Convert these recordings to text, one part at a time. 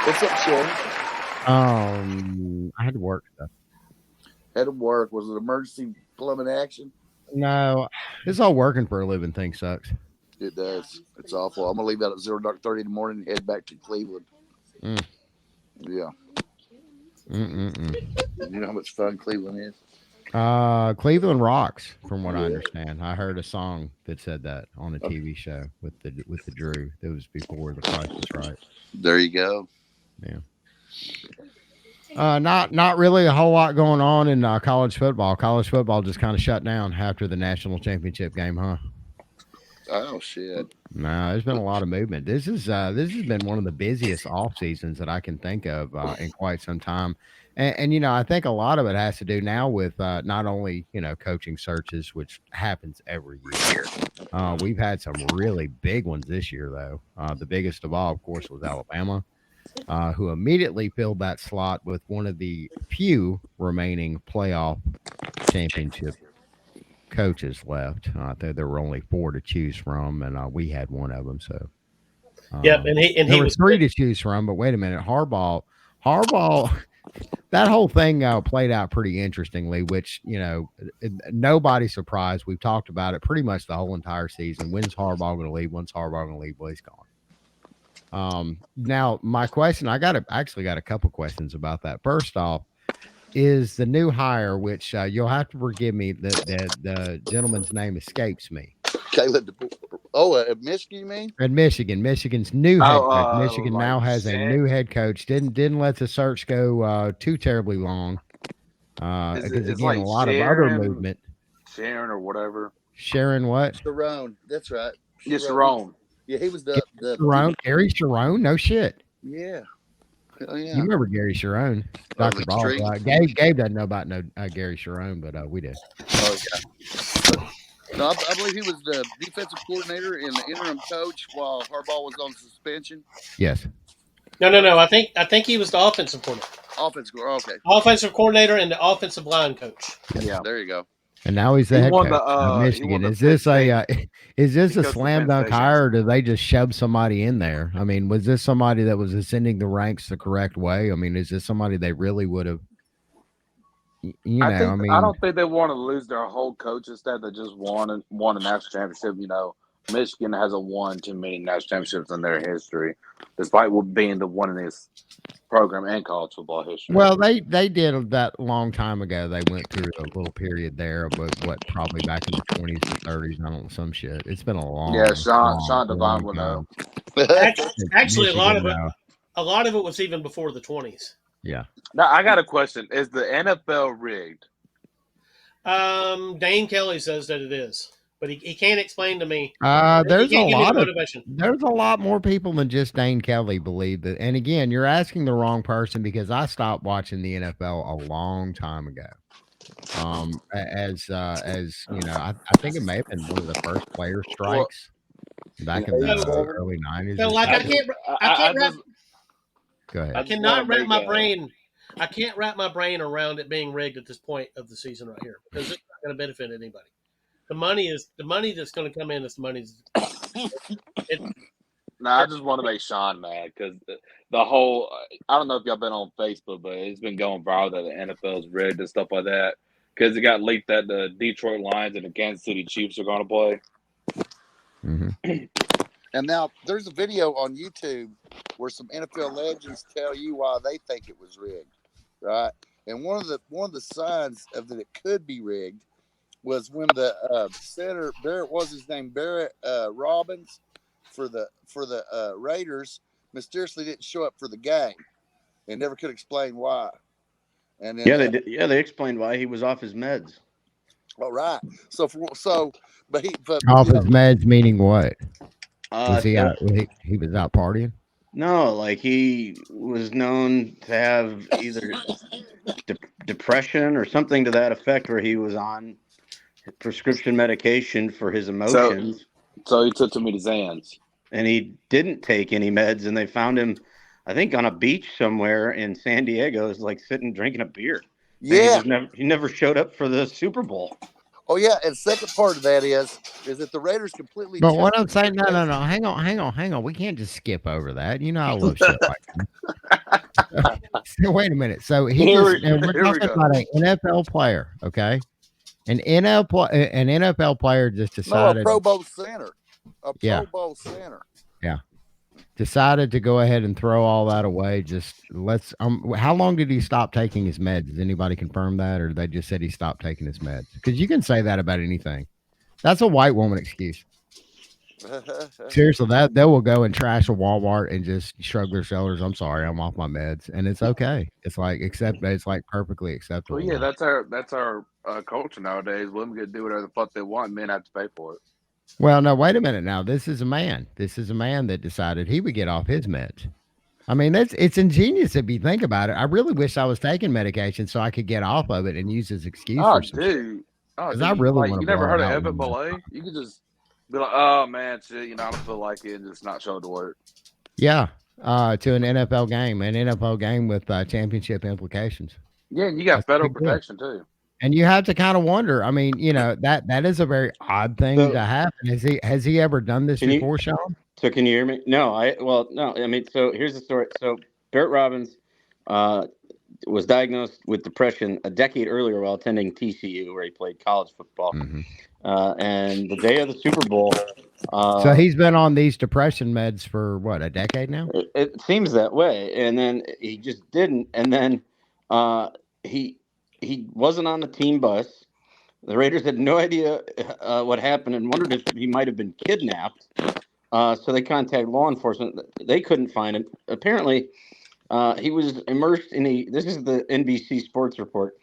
What's up, Shannon? I had to work stuff. Had to work. Was it emergency plumbing action? No, this all working for a living thing sucks. It does. It's awful. I'm gonna leave out at 0:30 in the morning and head back to Cleveland. Mm. Yeah. Mm-mm-mm. You know how much fun Cleveland is? Cleveland rocks, from what I Yeah. understand. I heard a song that said that on a TV show with the Drew. That was before The Price is Right. There you go. Yeah. Not really a whole lot going on in college football. College football just kind of shut down after the national championship game, huh? Oh shit. No, there's been a lot of movement. This has been one of the busiest off seasons that I can think of in quite some time. And I think a lot of it has to do now with not only coaching searches, which happens every year. We've had some really big ones this year, though. The biggest of all, of course, was Alabama, who immediately filled that slot with one of the few remaining playoff championship coaches left. There were only four to choose from, and we had one of them. So, yep, and there he were was three to choose from. But wait a minute, Harbaugh, that whole thing played out pretty interestingly. Which nobody's surprised. We've talked about it pretty much the whole entire season. When's Harbaugh going to leave? When's Harbaugh going to leave? Well, he's gone. Now my question, actually got a couple questions about that. First off, is the new hire, which you'll have to forgive me, the gentleman's name escapes me. Caleb. Oh, at Michigan, you mean? At Michigan's new head coach. Michigan like now has a new head coach. Didn't let the search go too terribly long. Because it's again, like a lot of other movement. Sharon or whatever. Sharon what? Sharon. That's right. Yeah, Sharon. Yeah, he was the Gary Sharon. No shit. Yeah. Oh yeah. You remember Gary Sharon? Dr. Ball. Gabe doesn't know about Gary Sharon, but we did. Oh yeah. No, I believe he was the defensive coordinator and the interim coach while Harbaugh was on suspension. Yes. No. I think he was the offensive coordinator. Okay. Offensive coordinator and the offensive line coach. Yeah. There you go. And now he's the head coach of Michigan. Is this a slam dunk hire, or do they just shove somebody in there? I mean, was this somebody that was ascending the ranks the correct way? I mean, is this somebody they really would have? I don't think they want to lose their whole coaching staff. They just won a national championship. Michigan hasn't won too many national championships in their history, despite being the one in this program and college football history. Well, they did that long time ago. They went through a little period there, but probably back in the 20s and 30s. I don't know, some shit. It's been a long. Yeah, Sean Devine will know. Actually, a lot of it was even before the 20s. Yeah. Now I got a question: is the NFL rigged? Dane Kelly says that it is, but he can't explain to me. There's a lot more people than just Dane Kelly believe that. And again, you're asking the wrong person, because I stopped watching the NFL a long time ago. As I think it may have been one of the first player strikes back in the early 90s. So, like, I can't wrap. Go ahead. I cannot wrap my brain. I can't wrap my brain around it being rigged at this point of the season right here, because it's not going to benefit anybody. The money that's going to come in is the money. I just want to make Sean mad because the whole. I don't know if y'all been on Facebook, but it's been going viral that the NFL is rigged and stuff like that, because it got leaked that the Detroit Lions and the Kansas City Chiefs are going to play. Mm-hmm. And now there's a video on YouTube where some NFL legends tell you why they think it was rigged, right? And one of the signs of that it could be rigged was when the center Barrett Robbins for the Raiders mysteriously didn't show up for the game and never could explain why. And then, they did. Yeah, they explained why he was off his meds. All right. But off his meds meaning what? Was he so, out? He was out partying? No, like he was known to have either depression or something to that effect, where he was on prescription medication for his emotions. So he took too many Xans. And he didn't take any meds, and they found him, I think, on a beach somewhere in San Diego, is like sitting drinking a beer. Yeah. He never showed up for the Super Bowl. Oh yeah, and second part of that is that the Raiders completely. But what I'm saying, no, hang on. We can't just skip over that. You know, I love shit like that. So wait a minute. So we're talking about an NFL player, okay? An NFL player just No, a decided, Pro Bowl center. A yeah, Pro Bowl center. yeah, decided to go ahead and throw all that away. Just let's. How long did he stop taking his meds? Does anybody confirm that, or they just said he stopped taking his meds? Because you can say that about anything. That's a white woman excuse. Seriously, that they will go and trash a Walmart and just shrug their shoulders. I'm sorry, I'm off my meds, and it's okay. It's like it's like perfectly acceptable. Well, yeah, now. that's our culture nowadays. Women can do whatever the fuck they want. Men have to pay for it. Well, no, wait a minute now. This is a man. This is a man that decided he would get off his meds. I mean, it's ingenious if you think about it. I really wish I was taking medication so I could get off of it and use as excuse Oh, for some shit. dude. Oh, Because dude. I really Like want you to never blow it heard of out. Evan Belay? You could just be like, oh man, shit. I don't feel like it, and just not show up to work. Yeah, to an NFL game with championship implications. Yeah, and you got That's a federal big deal. protection too. And you have to kind of wonder. I mean, that is a very odd thing to So happen. Has he ever done this can you before, Sean? can you hear me? No, no. I mean, so here's the story. So Bert Robbins uh, was diagnosed with depression a decade earlier while attending TCU, where he played college football. Hmm. And the day of the Super Bowl, So he's been on these depression meds for what, a decade now? it seems that way. And then he just didn't. And then he wasn't on the team bus. The Raiders had no idea what happened and wondered if he might have been kidnapped. So they contacted law enforcement. They couldn't find him. Apparently, he was immersed in this is the NBC Sports report.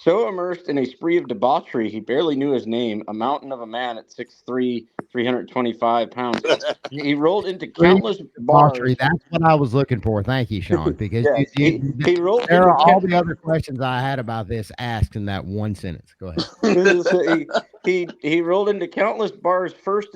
So immersed in a spree of debauchery, he barely knew his name, a mountain of a man at 6'3", 325 pounds. He rolled into countless bars. That's what I was looking for. Thank you, Sean, because Yes, he rolled there into are all the other questions I had about this asked in that one sentence. Go ahead. So he rolled into countless bars first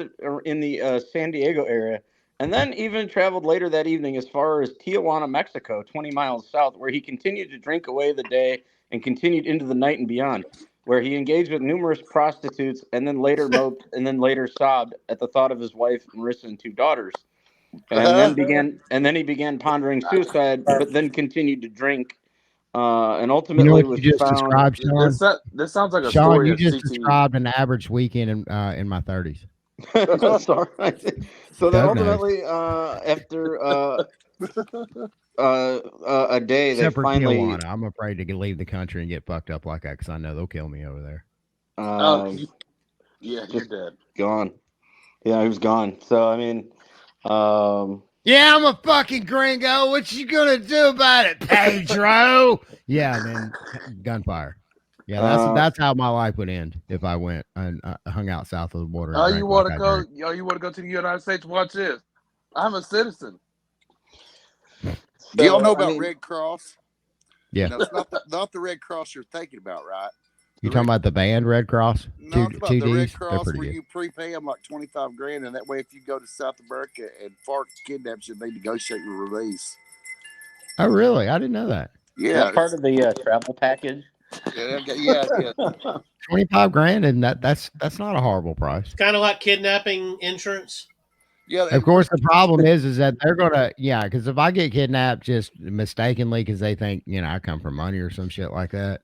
in the San Diego area, and then even traveled later that evening as far as Tijuana, Mexico, 20 miles south, where he continued to drink away the day and continued into the night and beyond, where he engaged with numerous prostitutes and then later moped and then later sobbed at the thought of his wife, Marissa, and 2 daughters. And then he began pondering suicide, but then continued to drink, and ultimately was You just found. described, Sean? This sounds like a Sean, story you of just CT. described an average weekend in my 30s. Sorry. So then Doug knows. ultimately, after a day, Except they for finally. Tijuana. I'm afraid to leave the country and get fucked up like that because I know they'll kill me over there. Yeah, you're dead. Gone. Yeah, he was gone. So I mean, yeah, I'm a fucking gringo. What you gonna do about it, Pedro? Yeah, man, gunfire. Yeah, that's how my life would end if I went and hung out south of the border. Oh, you want to go? You want to go to the United States? Watch this. I'm a citizen. Do y'all know about Red Cross? Yeah, it's not the Red Cross you're thinking about, right? You talking about the band Red Cross? No, it's about the Red Cross where you prepay them like $25,000, and that way, if you go to South America and FARC kidnaps you, they negotiate your release. Oh, really? I didn't know that. Yeah, part of the travel package. Yeah. $25,000, and that's not a horrible price. Kind of like kidnapping insurance. Yeah. Of course, the problem is that they're gonna because if I get kidnapped just mistakenly because they think I come for money or some shit like that,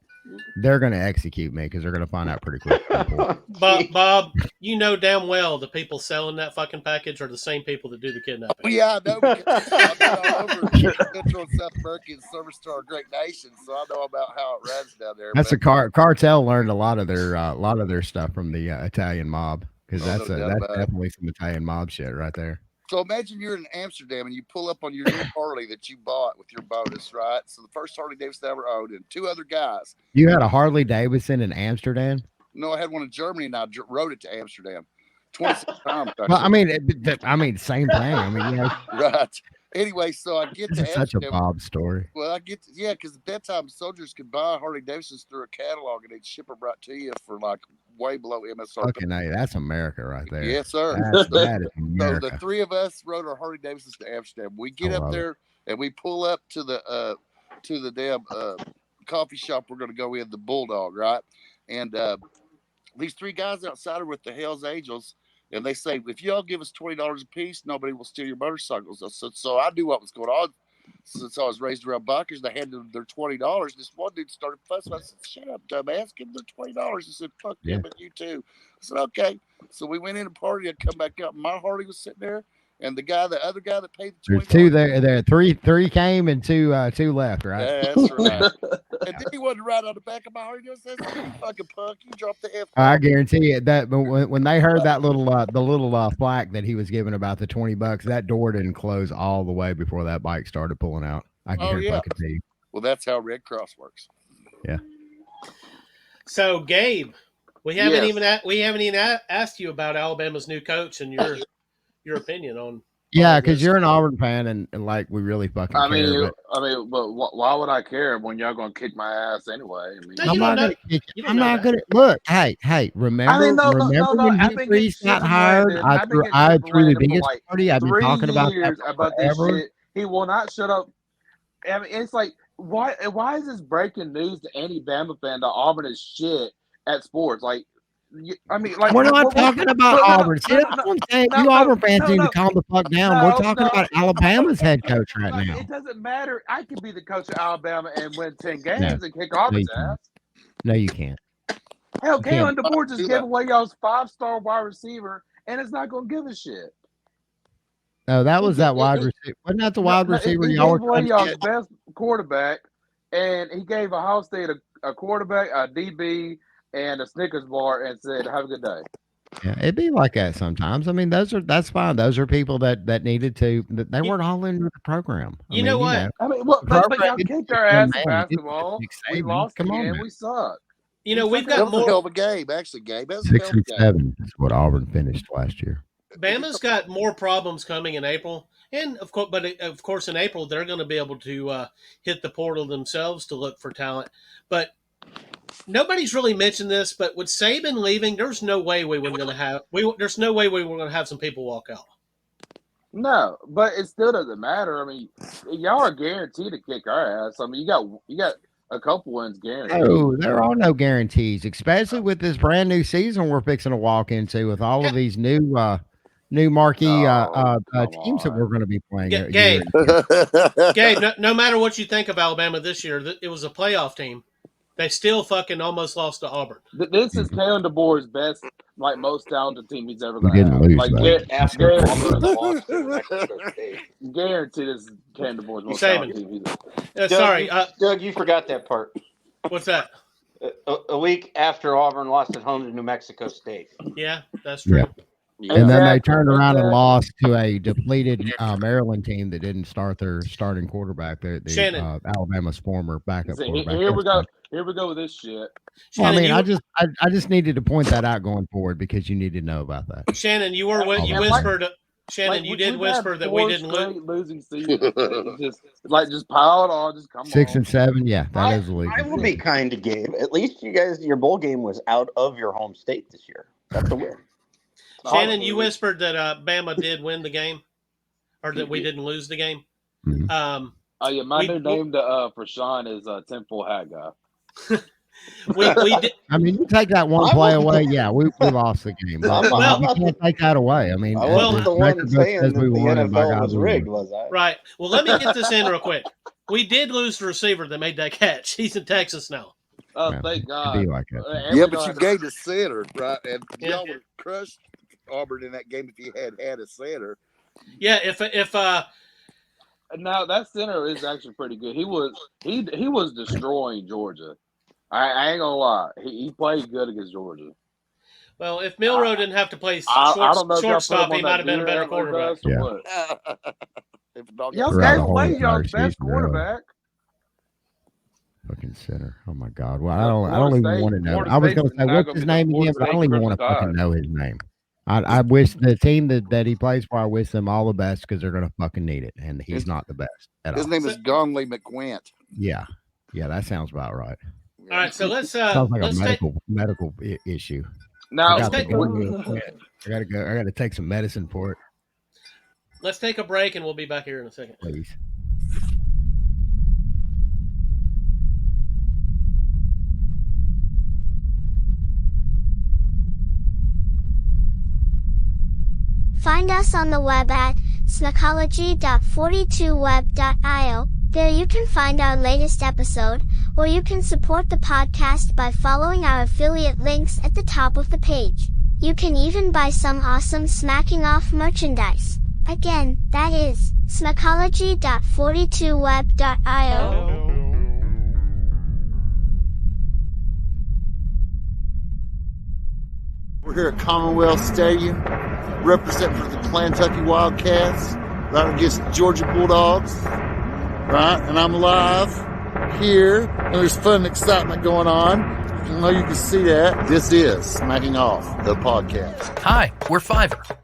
they're gonna execute me because they're gonna find out pretty quick. But Bob, you know damn well the people selling that fucking package are the same people that do the kidnapping. Oh, yeah, I know. I've been all over Central and South America in service to our great nation, so I know about how it runs down there. That's a cartel learned a lot of their stuff from the Italian mob because that's definitely some Italian mob shit right there. So imagine you're in Amsterdam and you pull up on your new Harley that you bought with your bonus, right? So the first Harley Davidson I ever owned, and 2 other guys. You had a Harley Davidson in Amsterdam? No, I had one in Germany, and I rode it to Amsterdam 26 times. Well, I mean, same thing. Right. Anyway, so I get to Amsterdam. Such a Bob story. Well, because at that time soldiers could buy Harley Davidsons through a catalog, and they'd ship them right to you for like way below MSRP. Fucking A, that's America right there. Yes, sir. That is America. So the 3 of us rode our Harley Davidsons to Amsterdam. We get up there and we pull up to the damn coffee shop we're going to go in, the Bulldog, right? And these 3 guys outside are with the Hells Angels. And they say, if y'all give us $20 a piece, nobody will steal your motorcycles. So I knew what was going on. since I was raised around bikers, they had their $20. This one dude started fussing. I said, "Shut up, dumbass! Give them their $20." He said, "Fuck them and you too." I said, "Okay." So we went in and partied. I come back out. My Harley was sitting there, and the other guy that paid the $20. There's two there. There, three came and two left. Right. That's right. And then he wanted to ride on the back of my Harley. I said, "You fucking punk! You dropped the F." I guarantee you that. But when they heard that the little flack that he was giving about the $20, that door didn't close all the way before that bike started pulling out. I can guarantee. Well, that's how Red Cross works. Yeah. So, Gabe, we haven't even asked you about Alabama's new coach and your opinion on. Yeah, because you're an Auburn fan, and like we really fucking care. But why would I care when y'all gonna kick my ass anyway? I'm not gonna kick you. I'm not gonna look. Hey, remember when Hugh Freeze got hired? I threw the biggest party. I've been talking about this shit. He will not shut up. I mean, it's like why is this breaking news to any Bama fan that Auburn is shit at sports? Like. I mean, like we're not talking about Auburn. See, that's what I'm saying. You Auburn fans need to calm the fuck down. We're talking about Alabama's head coach right now. It doesn't matter. I could be the coach of Alabama and win 10 games and kick Auburn's ass. No, you can't. Hell, Kalen DeBoer just gave away y'all's 5-star wide receiver, and it's not going to give a shit. No, that was that wide receiver. Wasn't that the wide receiver y'all were trying to get? He gave away y'all's best quarterback, and he gave Ohio State a quarterback, a DB, and a Snickers bar and said, "Have a good day." Yeah, it'd be like that sometimes. I mean, that's fine. Those are people that needed to. They weren't all in with the program. You know what? I mean, but y'all kicked our ass in basketball. We lost again. We suck. You know, we've got more. Hell of a game, actually, Gabe. 6-7 is what Auburn finished last year. Bama's got more problems coming in April, and of course, in April they're going to be able to hit the portal themselves to look for talent, but. Nobody's really mentioned this, but with Saban leaving, there's no way we were going to have some people walk out. No, but it still doesn't matter. I mean, y'all are guaranteed to kick our ass. I mean, you got a couple wins guaranteed. No, there are no guarantees, especially with this brand new season we're fixing to walk into with all of these new marquee teams that we're going to be playing. Gabe, no matter what you think of Alabama this year, it was a playoff team. They still fucking almost lost to Auburn. This is Kalen DeBoer's best, like most talented team he's ever going to have. Like after Auburn lost to Mexico State. Guaranteed this is Kalen DeBoer's most talented team. Sorry, Doug, you forgot that part. What's that? A week after Auburn lost at home to New Mexico State. Yeah, that's true. Yeah. And then they turned around and lost to a depleted Maryland team that didn't start their starting quarterback. The Alabama's former backup quarterback. Here we go. Here we go with this shit. Shannon, I mean, I just needed to point that out going forward because you need to know about that. Shannon, you whispered. Shannon, you did whisper that we didn't lose. Losing season. just pile it on. Just come 6 and 7. Yeah, that is the league. I will be kind to Gabe. At least you guys, your bowl game was out of your home state this year. That's a win. Shannon, you whispered that Bama did win the game, or that we didn't lose the game. Mm-hmm. Yeah, my new name for Sean is Temple Hat Guy. we did. I mean, you take that one play away. Yeah, we lost the game. You can't take that away. I mean, I wasn't the one saying that the NFL was rigged, was I? Right. Well, let me get this in real quick. We did lose the receiver that made that catch. He's in Texas now. Oh, thank God. Be like that. Yeah, but you gave the center, right? And y'all would have crushed Auburn in that game if you had a center. Yeah, if now that center is actually pretty good. He was destroying Georgia. I ain't gonna lie. He played good against Georgia. Well, if Milroe didn't have to play shortstop, he might have been a better quarterback. Y'all gave away y'all's best quarterback. Fucking center. Oh my God. Well, I don't even want to know. I was going to say what's his name again, but I don't even want to fucking know his name. I wish the team that he plays for, I wish them all the best because they're going to fucking need it, and he's not the best at all. His name is Gonley McQuint. Yeah, that sounds about right. All right, so let's sounds like a medical issue. Now I gotta go. I gotta take some medicine for it. Let's take a break, and we'll be back here in a second. Please. Find us on the web at smacology.42web.io. There you can find our latest episode, or you can support the podcast by following our affiliate links at the top of the page. You can even buy some awesome Smacking Off merchandise. Again, that is smacology.42web.io. We're here at Commonwealth Stadium, representing for the Kentucky Wildcats, right against the Georgia Bulldogs, right? And I'm live here, and there's fun and excitement going on. I know you can see that. This is Smacking Off, the podcast. Hi, we're Fiverr,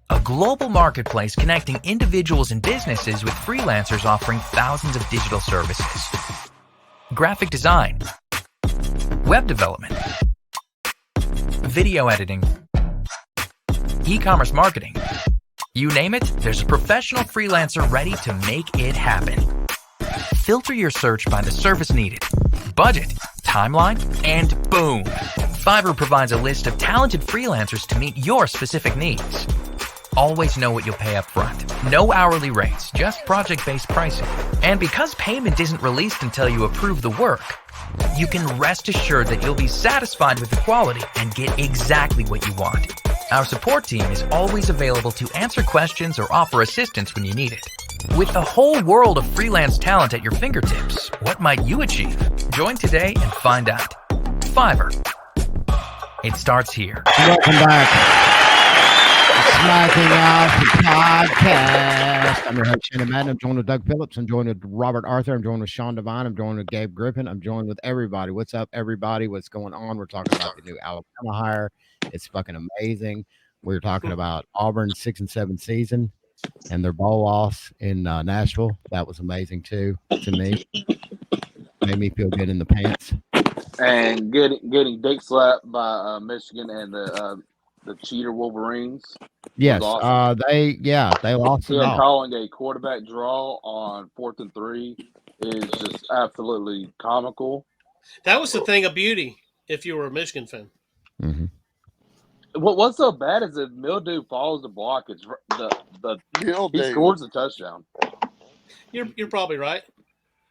a global marketplace connecting individuals and businesses with freelancers offering thousands of digital services. Graphic design, web development, video editing, e-commerce marketing. You name it, there's a professional freelancer ready to make it happen. Filter your search by the service needed, budget, timeline, and boom! Fiverr provides a list of talented freelancers to meet your specific needs. Always know what you'll pay up front. No hourly rates, just project-based pricing. And because payment isn't released until you approve the work, you can rest assured that you'll be satisfied with the quality and get exactly what you want. Our support team is always available to answer questions or offer assistance when you need it. With the whole world of freelance talent at your fingertips, what might you achieve? Join today and find out. Fiverr. It starts here. Welcome back. Smacking Off the podcast. I'm your host, Shannon Madden. I'm joined with Doug Phillips. I'm joined with Robert Arthur. I'm joined with Sean Devine. I'm joined with Gabe Griffin. I'm joined with everybody. What's up, everybody? What's going on? We're talking about the new Alabama hire. It's fucking amazing. We're talking about Auburn's 6-7 season and their bowl loss in Nashville. That was amazing too to me. Made me feel good in the pants. And getting dick slapped by Michigan and the cheater Wolverines. Yes, awesome. they lost it all. Calling a quarterback draw on 4th and 3 is just absolutely comical. That was the thing of beauty if you were a Michigan fan. Mm-hmm. What's so bad is if Mildew follows the block, it's he scores a touchdown. You're probably right.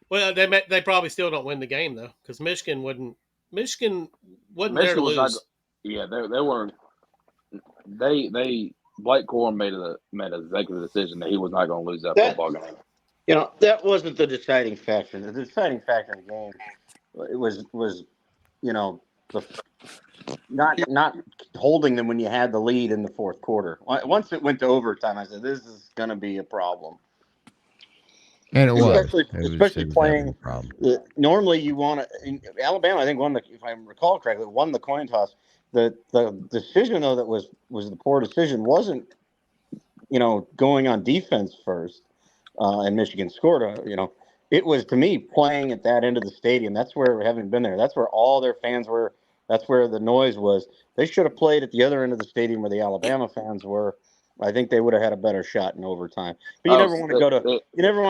Well, they probably still don't win the game though, because Michigan wasn't there to lose. They weren't. They Blake Corum made an executive decision that he was not going to lose that football game. You know, that wasn't the deciding factor. The deciding factor in the game was not holding them when you had the lead in the fourth quarter. Once it went to overtime, I said, this is going to be a problem. And it was. Especially playing. Normally, you want to. Alabama, I think, if I recall correctly, won the coin toss. The decision, though, that was the poor decision wasn't, going on defense first, and Michigan scored. It was, to me, playing at that end of the stadium. That's where, having been there, that's where all their fans were. That's where the noise was. They should have played at the other end of the stadium where the Alabama fans were. I think they would have had a better shot in overtime. But you never want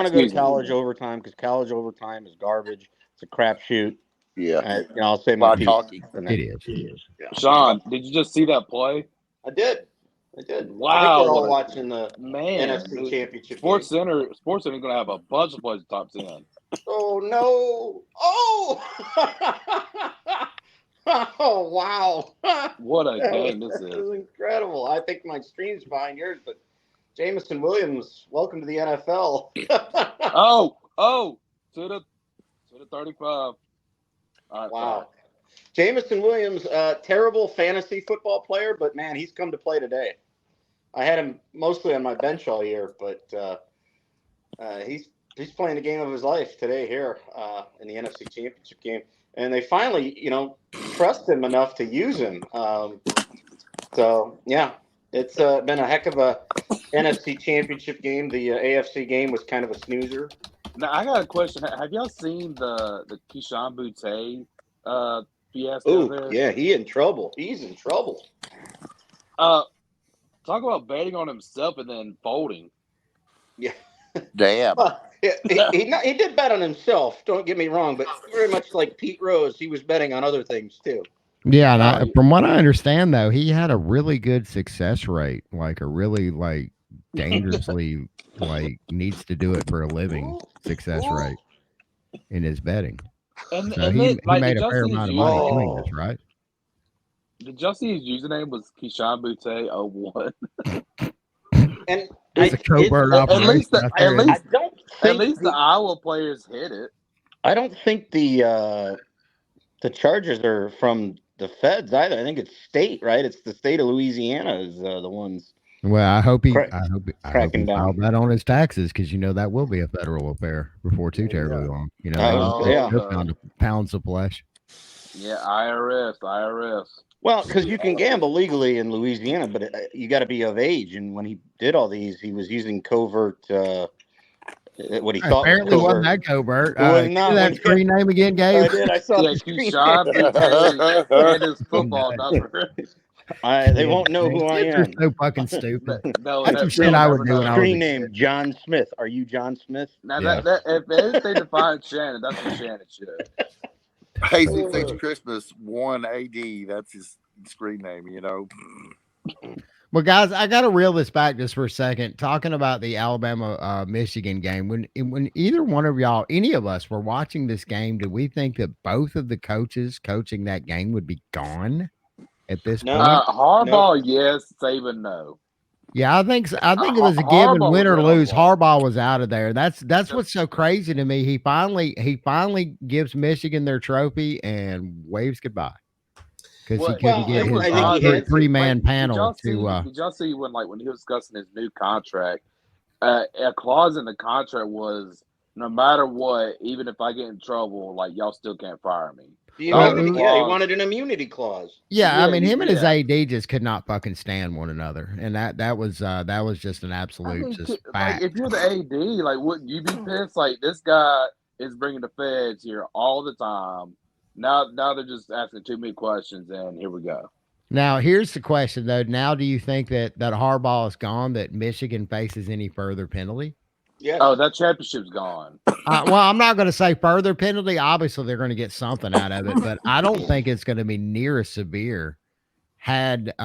to go to college overtime, because college overtime is garbage. It's a crapshoot. Yeah, I'll say my piece. It is. Yeah. Sean, did you just see that play? I did. Wow. I think we're all watching the NFC Championship. Sports Center is going to have a bunch of plays top 10. Oh no! Oh! Oh wow! What a game this is! This is incredible. I think my stream's behind yours, but Jamison Williams, welcome to the NFL. To the 35. All right, wow. Jamison Williams, terrible fantasy football player, but man, he's come to play today. I had him mostly on my bench all year, but he's playing the game of his life today here in the NFC Championship game. And they finally, trust him enough to use him. So, yeah, it's been a heck of a NFC Championship game. The AFC game was kind of a snoozer. Now, I got a question. Have y'all seen the Keyshawn Boutte fiasco there? Yeah, he's in trouble. Talk about betting on himself and then folding. Yeah. Damn. Well, he did bet on himself, don't get me wrong, but very much like Pete Rose, he was betting on other things too. Yeah, and from what I understand, though, he had a really good success rate, like a really dangerously needs to do it for a living success rate in his betting. And So and then he like made a fair amount of money doing this, right? did y'all see his username was Keyshawn Boutte 01? And It's a covert At operation. least the, at I least don't at think least the Iowa players hit it. I don't think the Chargers are from the feds either. I think it's state, right? It's the state of Louisiana is the ones Well, I hope he cracking down. filed that on his taxes because that will be a federal affair before too terribly long. They yeah. won't pounds of flesh. Yeah, IRS. Well, because you can gamble legally in Louisiana, but you got to be of age. And when he did all these, he was using covert. What he thought Apparently was wasn't covert. that covert. It was not. That screen name again, Gabe? I did. I saw Yeah, the screen. Keyshawn Boutte and his football number. They won't know who I You're am. so fucking stupid. No, That's some shit I would do when I was Screen name John Smith. Are you John Smith? Now that if anything defines Shannon, that's what Shannon should. Hazy thinks Christmas 1 AD. That's his screen name. Well, guys, I got to reel this back just for a second. Talking about the Alabama Michigan game, when either one of y'all, any of us, were watching this game, did we think that both of the coaches coaching that game would be gone at this point? Harbaugh, yes. Saban, no. Yeah, I think it was a given, win or lose. Harbaugh was out of there. That's what's so crazy to me. He finally gives Michigan their trophy and waves goodbye because he couldn't get his three-man panel to. Did y'all see when he was discussing his new contract? A clause in the contract was no matter what, even if I get in trouble, y'all still can't fire me. He wanted an immunity clause. Yeah, I mean, him and his AD just could not fucking stand one another, and that was just an absolute fact. If you're the AD, wouldn't you be pissed? This guy is bringing the feds here all the time. Now they're just asking too many questions, and here we go. Now, here's the question though. Now, do you think that Harbaugh is gone? That Michigan faces any further penalty? Yeah. Oh, that championship's gone. Well, I'm not going to say further penalty. Obviously, they're going to get something out of it, but I don't think it's going to be near as severe unless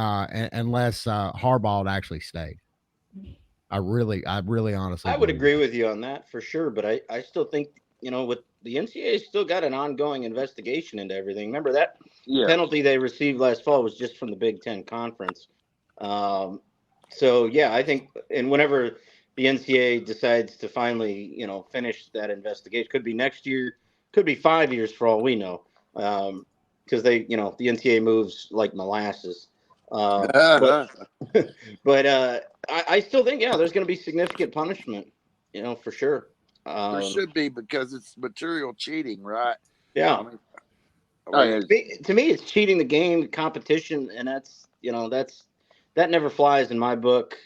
Harbaugh had actually stayed. I really honestly. I would agree with you on that for sure, but I still think with the NCAA still got an ongoing investigation into everything. Remember that penalty they received last fall was just from the Big Ten Conference. So yeah, I think, and whenever the NCAA decides to finally, finish that investigation. Could be next year, could be 5 years for all we know, because they, the NCAA moves like molasses. But I still think, there's going to be significant punishment, for sure. There should be because it's material cheating, right? Yeah. To me, it's cheating the game, competition, and that's that never flies in my book.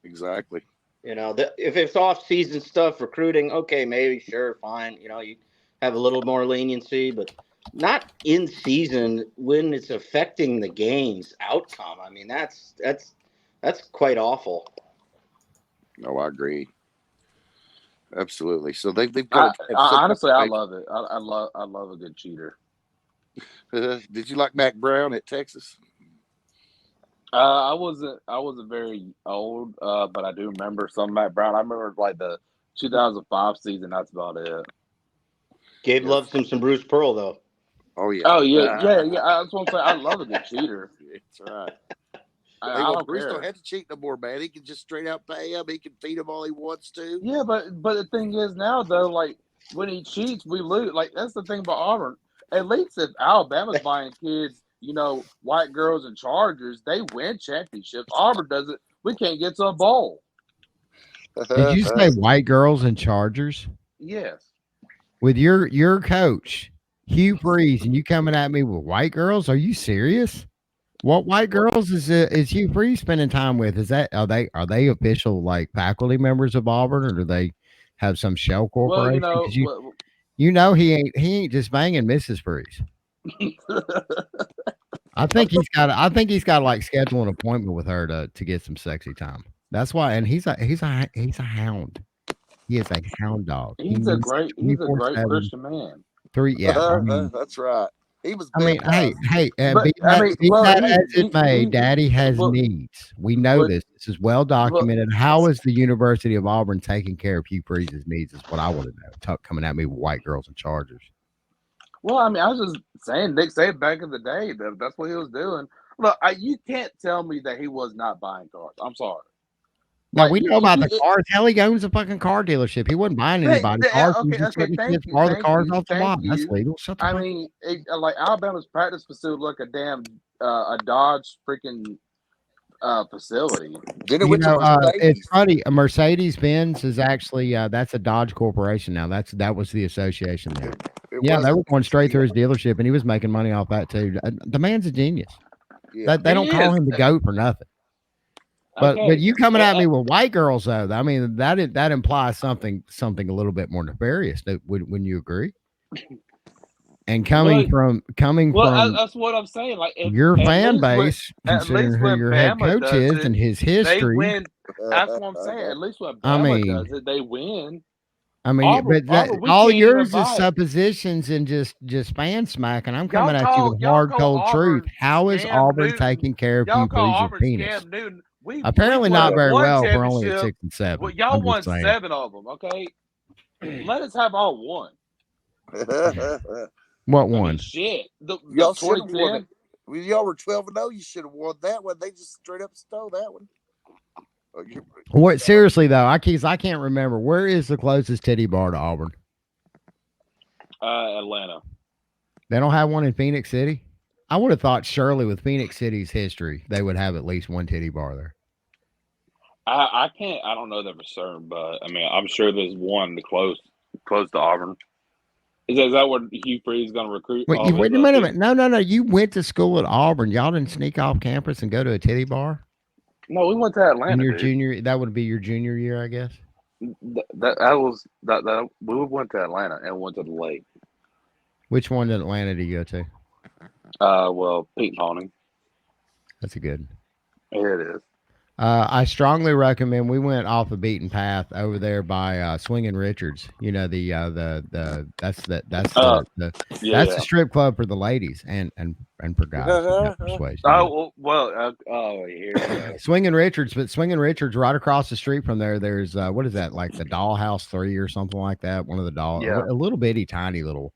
Exactly. If it's off-season stuff, recruiting, okay, maybe, sure, fine. You have a little more leniency, but not in season when it's affecting the game's outcome. I mean, that's quite awful. No, I agree. Absolutely. So they've got. Honestly, I love it. I love a good cheater. Did you like Mac Brown at Texas? I wasn't very old, but I do remember some Matt Brown. I remember the 2005 season. That's about it. Gabe loves some Bruce Pearl though. Oh yeah. Oh yeah. I was going to say I love a good cheater. That's right. Bruce don't have to cheat no more, man. He can just straight out pay him. He can feed him all he wants to. Yeah, but the thing is now though, when he cheats, we lose. That's the thing about Auburn. At least if Alabama's buying kids, white girls and Chargers, they win championships. Auburn doesn't. We can't get to a bowl. Did you say white girls and Chargers? Yes. With your coach, Hugh Freeze, and you coming at me with white girls? Are you serious? What white girls is Hugh Freeze spending time with? Are they official faculty members of Auburn, or do they have some shell corporation? Well, he ain't just banging Mrs. Freeze. I think he's got to schedule an appointment with her to get some sexy time. That's why, and he's a hound. He is a hound dog. He's a great Christian man. That's right. He was I mean, baptized. But be I that, mean, be well, that as it may, Daddy has well, needs. We know well, this. This is well well, documented. How is the University of Auburn taking care of Hugh Freeze's needs? Is what I want to know. Coming at me with white girls and Chargers. well, I mean, I was just saying, Nick said back in the day that's what he was doing. Look, you can't tell me that he was not buying cars. I'm sorry. Now Like we know about the cars. Hell, he owns a fucking car dealership. He wasn't buying anybody cars. He was just letting the kids borrow the cars off the lot. That's legal. Shut the I fuck. mean, like Alabama's practice facility, like a damn a Dodge freaking facility. Then it went to It's Mercedes. funny. A Mercedes Benz is actually that's a Dodge corporation now. That was the association there. Yeah, they were going straight through his dealership, and he was making money off that too. The man's a genius. Yeah. They don't call him the GOAT for nothing. But you coming at me with white girls though, I mean that implies something a little bit more nefarious. Wouldn't you agree? And coming from that's what I'm saying. Like your fan base, considering who your head coach is and his history, they win. That's what I'm saying. At least when Bama does it, they win. I mean, Auburn, all yours is suppositions and just fan smacking. I'm coming at you with hard, cold truth. How is Auburn taking care of Hugh Freeze's penis? Apparently not very well. We're only at 6 and 7. Well, y'all won 7 of them. Okay, let us have all one. What one? Shit, y'all should have won it. Well, y'all were 12-0. You should have won that one. They just straight up stole that one. What seriously though? I can't remember. Where is the closest titty bar to Auburn? Atlanta. They don't have one in Phoenix City. I would have thought surely with Phoenix City's history, they would have at least one titty bar there. I can't. I don't know that for certain, but I mean, I'm sure there's one close to Auburn. Is that what Hugh Freeze is going to recruit? Wait a minute. No. You went to school at Auburn. Y'all didn't sneak off campus and go to a titty bar? No, we went to Atlanta. In your junior, that would be your junior year, I guess. That we went to Atlanta and went to the lake. Which one in Atlanta did you go to? Well, Pete Pony. That's a good. Yeah, it is. I strongly recommend. We went off the beaten path over there by Swinging Richards. You know that's the strip club for the ladies and for guys. Here. Swinging Richards, but Swinging Richards right across the street from there. There's what is that, like the Dollhouse 3 or something like that? One of the a little bitty tiny little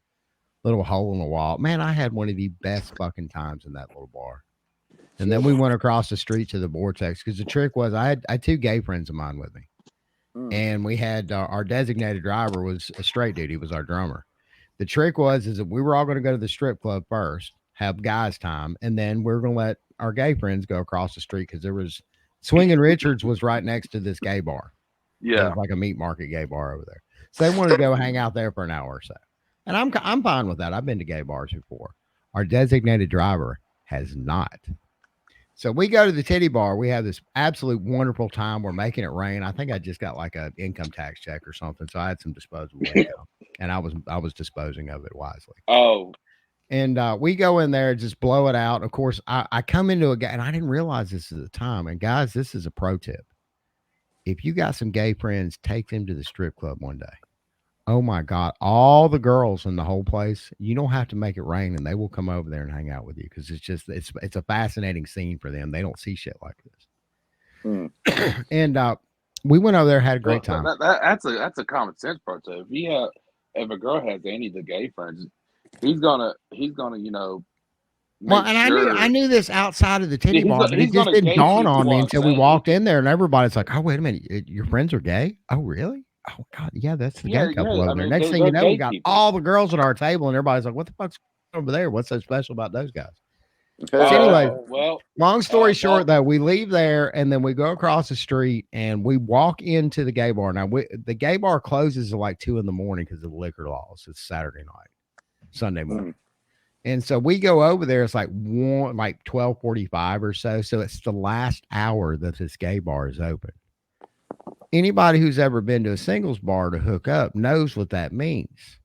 hole in the wall. Man, I had one of the best fucking times in that little bar. And then we went across the street to the Vortex because the trick was I had 2 gay friends of mine with me. And we had our designated driver was a straight dude. He was our drummer. The trick is that we were all going to go to the strip club first, have guys time, and then we are going to let our gay friends go across the street because there was Swinging Richards was right next to this gay bar. Yeah, it was like a meat market gay bar over there. So they wanted to go hang out there for an hour or so, and I'm fine with that. I've been to gay bars before. Our designated driver has not. So we go to the titty bar. We have this absolute wonderful time. We're making it rain. I think I just got like an income tax check or something. So I had some disposable income, and I was disposing of it wisely. Oh, and we go in there, just blow it out. Of course, I come into a guy, and I didn't realize this at the time. And guys, this is a pro tip. If you got some gay friends, take them to the strip club one day. Oh my God, all the girls in the whole place, you don't have to make it rain and they will come over there and hang out with you because it's a fascinating scene for them. They don't see shit like this. And we went over there, had a great time. That's a common sense part too. If a girl has any of the gay friends, he's gonna well, and sure. I knew this outside of the titty bar, but it just didn't dawn on me until we walked in there and everybody's like, "Oh, wait a minute, your friends are gay? Oh, really? Oh God, yeah, that's the gay couple over there." Next thing you know, we got all the girls at our table, and everybody's like, "What the fuck's over there? What's so special about those guys?" So anyway, long story short, though, we leave there and then we go across the street and we walk into the gay bar. Now, the gay bar closes at like 2 a.m. because of the liquor laws. It's Saturday night, Sunday morning. And so we go over there. It's like 12:45 or so. So it's the last hour that this gay bar is open. Anybody who's ever been to a singles bar to hook up knows what that means.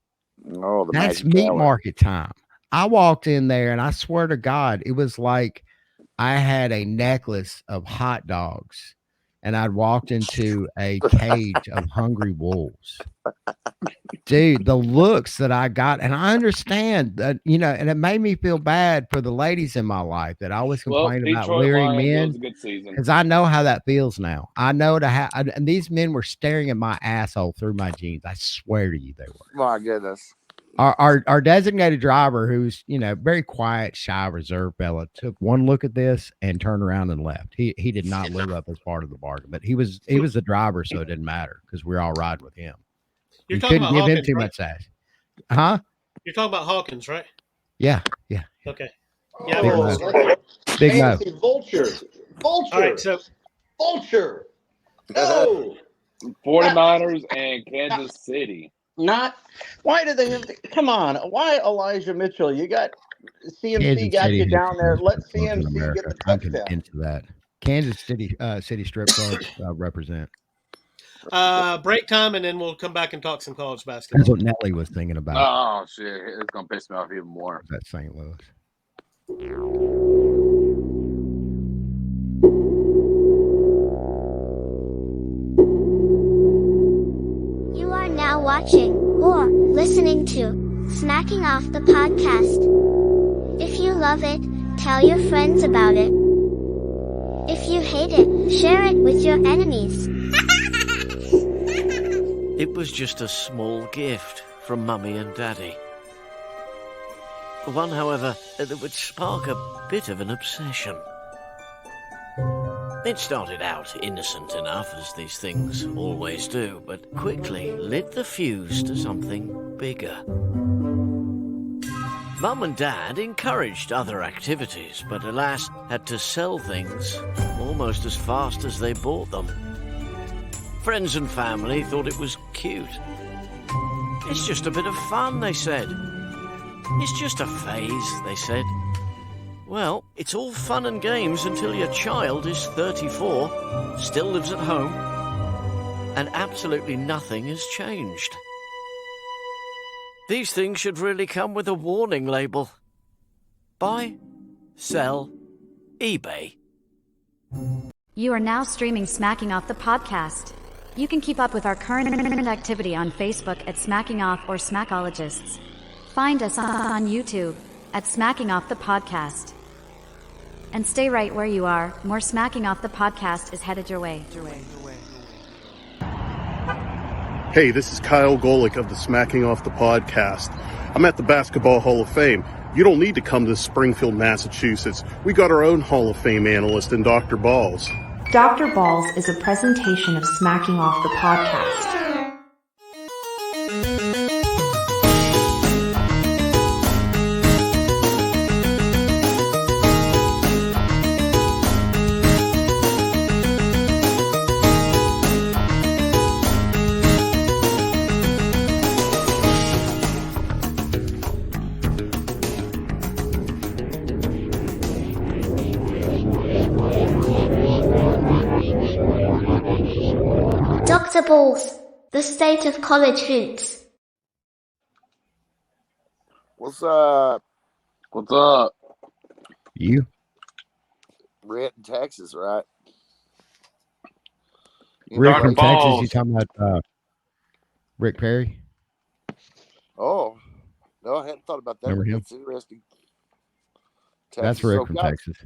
That's meat market time. I walked in there and I swear to God, it was like I had a necklace of hot dogs and I'd walked into a cage of hungry wolves. Dude, the looks that I got, and I understand that, and it made me feel bad for the ladies in my life that always Well, complain about Detroit leering Lions, it men was a good season. because I know how that feels now. I know and these men were staring at my asshole through my jeans. I swear to you, they were. My goodness. Our designated driver, who's very quiet, shy, reserved fella, took one look at this and turned around and left. He did not live up as part of the bargain, but he was the driver, so it didn't matter because we're all riding with him. You're You talking couldn't about give him Hawkins, too right? much sass. Huh? You're talking about Hawkins, right? Yeah. Okay. Yeah, Big I Mo. Big Mo. Fantasy vulture. All right, so Vulture. No. 49ers and Kansas City. Not. Why do they? Come on. Why Elijah Mitchell? You got CMC Kansas got City you has down the there. best Let strip clubs in CMC get America. the I'm touchdown. convinced of that. Kansas City strip clubs represent. break time, and then we'll come back and talk some college basketball. That's what Nelly was thinking about. Oh shit! It's gonna piss me off even more. That's St. Louis. You are now watching or listening to Smacking Off the Podcast. If you love it, tell your friends about it. If you hate it, share it with your enemies. It was just a small gift from Mummy and Daddy. One, however, that would spark a bit of an obsession. It started out innocent enough, as these things always do, but quickly lit the fuse to something bigger. Mum and Dad encouraged other activities, but alas, had to sell things almost as fast as they bought them. Friends and family thought it was cute. It's just a bit of fun, they said. It's just a phase, they said. Well, it's all fun and games until your child is 34, still lives at home, and absolutely nothing has changed. These things should really come with a warning label. Buy, sell, eBay. You are now streaming Smacking Off the Podcast. You can keep up with our current activity on Facebook at Smacking Off or Smackologists. Find us on YouTube at Smacking Off the Podcast. And stay right where you are. More Smacking Off the Podcast is headed your way. Hey, this is Kyle Golick of the Smacking Off the Podcast. I'm at the Basketball Hall of Fame. You don't need to come to Springfield, Massachusetts. We got our own Hall of Fame analyst in Dr. Balls. Dr. Balls is a presentation of Smacking Off the Podcast. Dr. Balls, the state of college hoops. What's up? What's up? You? Brett in Texas, right? Rick Dr. from Texas, Balls. you talking about Rick Perry? Oh, no, I hadn't thought about that. Remember him? That's interesting. That's Texas. Rick So, from guys, Texas.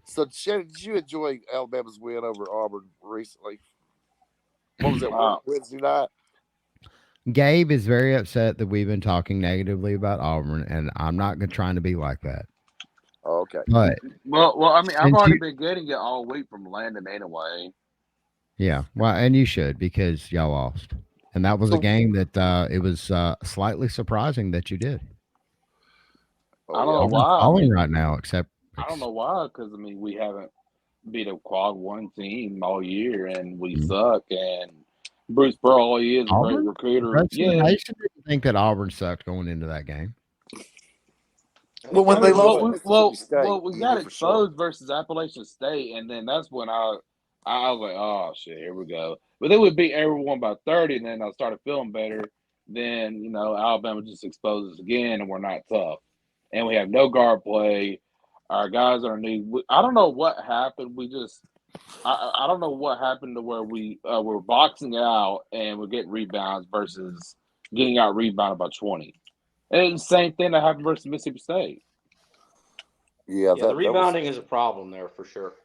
So, Shannon, did you enjoy Alabama's win over Auburn recently? What was it, Wednesday night? Gabe is very upset that we've been talking negatively about Auburn, and I'm not trying to be like that. Oh, okay. But Well, I mean, I've since already you- been getting it all week from Landon anyway. yeah, well, and you should because y'all lost, and that was a game that it was slightly surprising that you did. I don't know Auburn's why. falling right now, except I don't know why, because I mean, we haven't beat a quad one team all year, and we suck. And Bruce Pearl, all he is a great Auburn? recruiter. The rest of the Yeah. nation didn't think that Auburn sucked going into that game. Well, when they lost well, Mississippi State, we you got knew for sure. exposed versus Appalachian State, and then that's when I was like, oh shit, here we go. But then we beat everyone by 30, and then I started feeling better. Then Alabama just exposed us again, and we're not tough, and we have no guard play. Our guys are new. I don't know what happened. I don't know what happened to where we're boxing out and we're getting rebounds versus getting out rebounded by 20. And the same thing that happened versus Mississippi State. Yeah, the rebounding is a problem there for sure.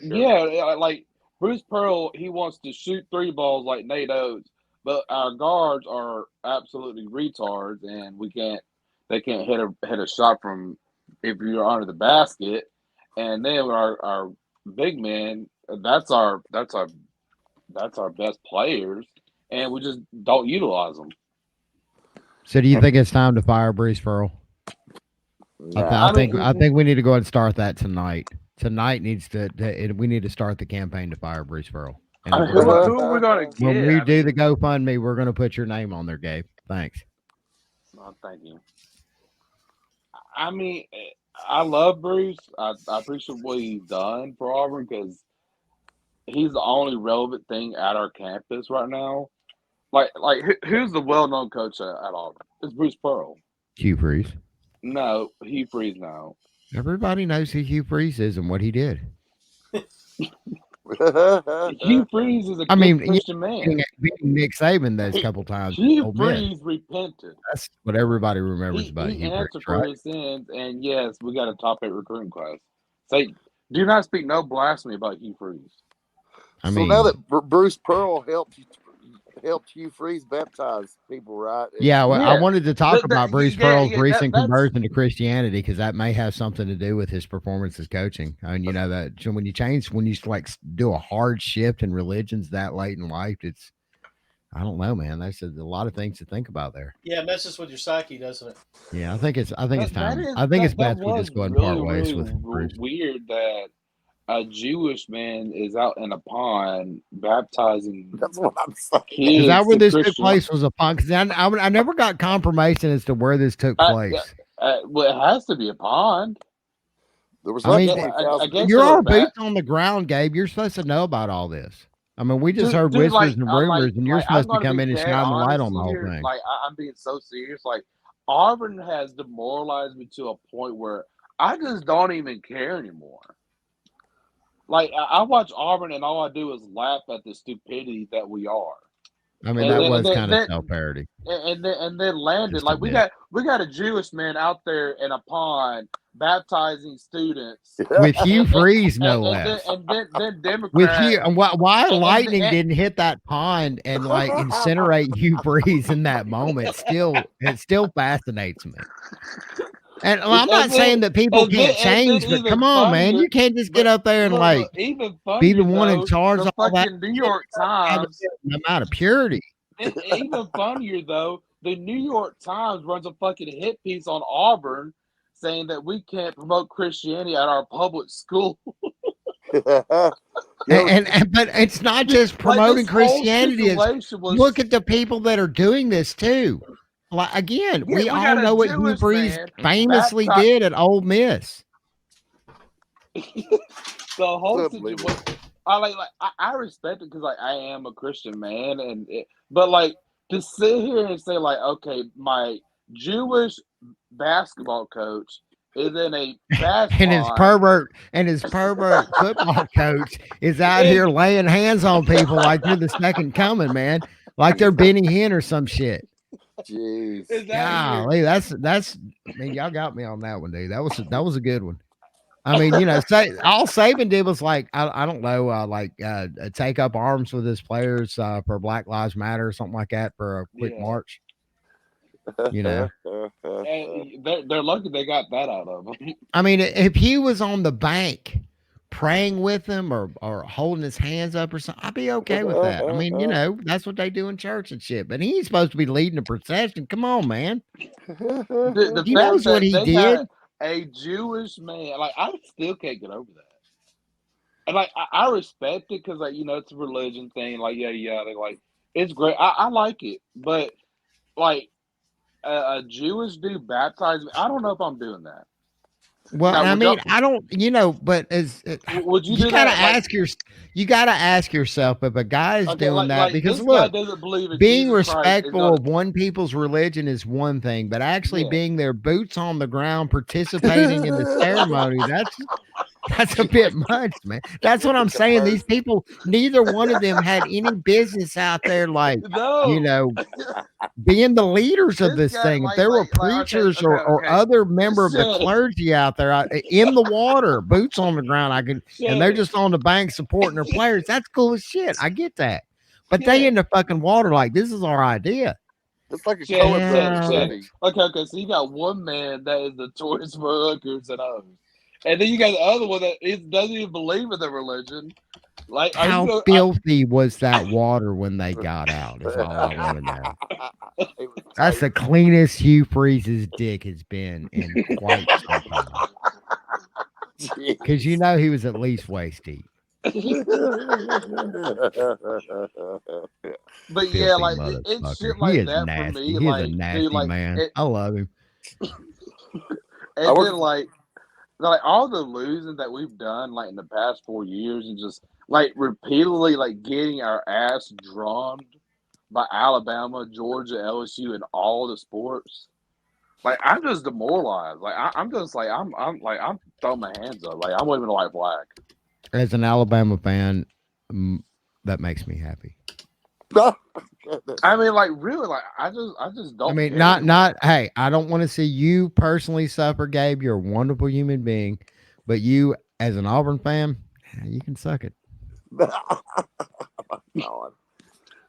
Yeah, like Bruce Pearl, he wants to shoot 3 balls like Nate Oates, but our guards are absolutely retards, and they can't hit a shot from if you're under the basket. And then our big men, that's our best players, and we just don't utilize them. So, do you think it's time to fire Bruce Pearl? I think we need to go ahead and start that tonight. Tonight we need to start the campaign to fire Bruce Pearl. And who are we going to get? When we do the GoFundMe, we're going to put your name on there, Gabe. Thanks. Oh, thank you. I mean, I love Bruce. I appreciate what he's done for Auburn because he's the only relevant thing at our campus right now. Like who's the well-known coach at Auburn? It's Bruce Pearl. Hugh Freeze. No, Hugh Freeze now. Everybody knows who Hugh Freeze is and what he did. Hugh Freeze is a Christian man. Beating Nick Saban those couple times. Hugh Freeze repented. That's what everybody remembers about Hugh Hugh answered Freeze, for his sins, and yes, we got a top 8 recruiting class. Say, do not speak no blasphemy about Hugh Freeze. Now that Bruce Pearl helped Hugh Freeze baptize people, right? I wanted to talk about Bruce Pearl's recent conversion to Christianity because that may have something to do with his performance as coaching. I mean, that when you like do a hard shift in religions that late in life, I don't know, man. There's a lot of things to think about there. Yeah, it messes with your psyche, doesn't it? Yeah, I think it's time. I think it's best we just go and part ways with Bruce. Weird that a Jewish man is out in a pond baptizing. That's what I'm saying. Is that where this took place? Was a pond? Because I never got confirmation as to where this took place. Well, it has to be a pond. There was. You're our boots on the ground, Gabe. You're supposed to know about all this. I mean, we just heard whispers and rumors, and you're supposed to come in and shine the light on the whole thing. Like, I'm being so serious. Like, Auburn has demoralized me to a point where I just don't even care anymore. Like, I watch Auburn, and all I do is laugh at the stupidity that we are. I mean, that was kind of self-parody. And then landed. Like, we got a Jewish man out there in a pond baptizing students. With Hugh Freeze, no less. And then Democrats. With Hugh, and why lightning didn't hit that pond and, like, incinerate Hugh Freeze in that moment it still fascinates me. And I'm not saying that people can't change, but come on, man. You can't just get up there and, like, be the one in charge of all that. New York Times. Amount of purity. Even funnier, though, the New York Times runs a fucking hit piece on Auburn saying that we can't promote Christianity at our public school. But it's not just promoting Christianity. Look at the people that are doing this, too. Like, again, we all know what Hugh Freeze famously did at Ole Miss. The whole situation. I respect it because, like, I am a Christian man, but, like, to sit here and say, like, okay, my Jewish basketball coach is in a basketball and his pervert football coach is out here laying hands on people like they're the second coming, man, like they're Benny Hinn or some shit. Jeez. Golly, that's. I mean, y'all got me on that one, dude. That was a good one. I mean, all Saban did was like, I don't know, take up arms with his players for Black Lives Matter or something like that for a quick march. And they're lucky they got that out of him. I mean, if he was on the bank praying with him or holding his hands up or something, I'd be okay with that. I mean, that's what they do in church and shit. But he ain't supposed to be leading a procession. Come on, man. He knows what he did. A Jewish man, like, I still can't get over that. And, like, I respect it because, like, it's a religion thing. Like, yada. Like, it's great. I like it. But, like, a Jewish dude baptized me. I don't know if I'm doing that. Well, now, I mean, I don't, but would you gotta ask you gotta ask yourself if a guy is doing that, because look, being respectful of one people's religion is one thing, but actually being their boots on the ground, participating in the ceremony, That's a bit much, man. That's what I'm saying. These people, neither one of them had any business out there, like, you No. know, being the leaders of This this guy, thing. If there were preachers or okay. other member of the Shannon. clergy out there in the water, boots on the ground, and they're just on the bank supporting their players, that's cool as shit. I get that. But they in the fucking water like, this is our idea. It's like a Shannon, Coen Brothers movie. Okay. So you got one man that is notorious for hookers and others, and then you got the other one that doesn't even believe in the religion. Like, how filthy was that water when they got out? Is all I want to know. That's the cleanest Hugh Freeze's dick has been in quite some time. Because you know he was at least waist deep. But Filthy yeah, like it's shit like he that nasty. for me. He's Like, a nasty dude, like, man. I love him. And then like all the losing that we've done like in the past 4 years, and just like repeatedly like getting our ass drummed by Alabama, Georgia, LSU, and all the sports. Like, I'm just demoralized. Like, I'm just like I'm throwing my hands up. Like, I'm waving a white flag. As an Alabama fan, that makes me happy. I mean, like, really, like, I just don't. I mean, care not. Hey, I don't want to see you personally suffer, Gabe. You're a wonderful human being, but you, as an Auburn fan, you can suck it.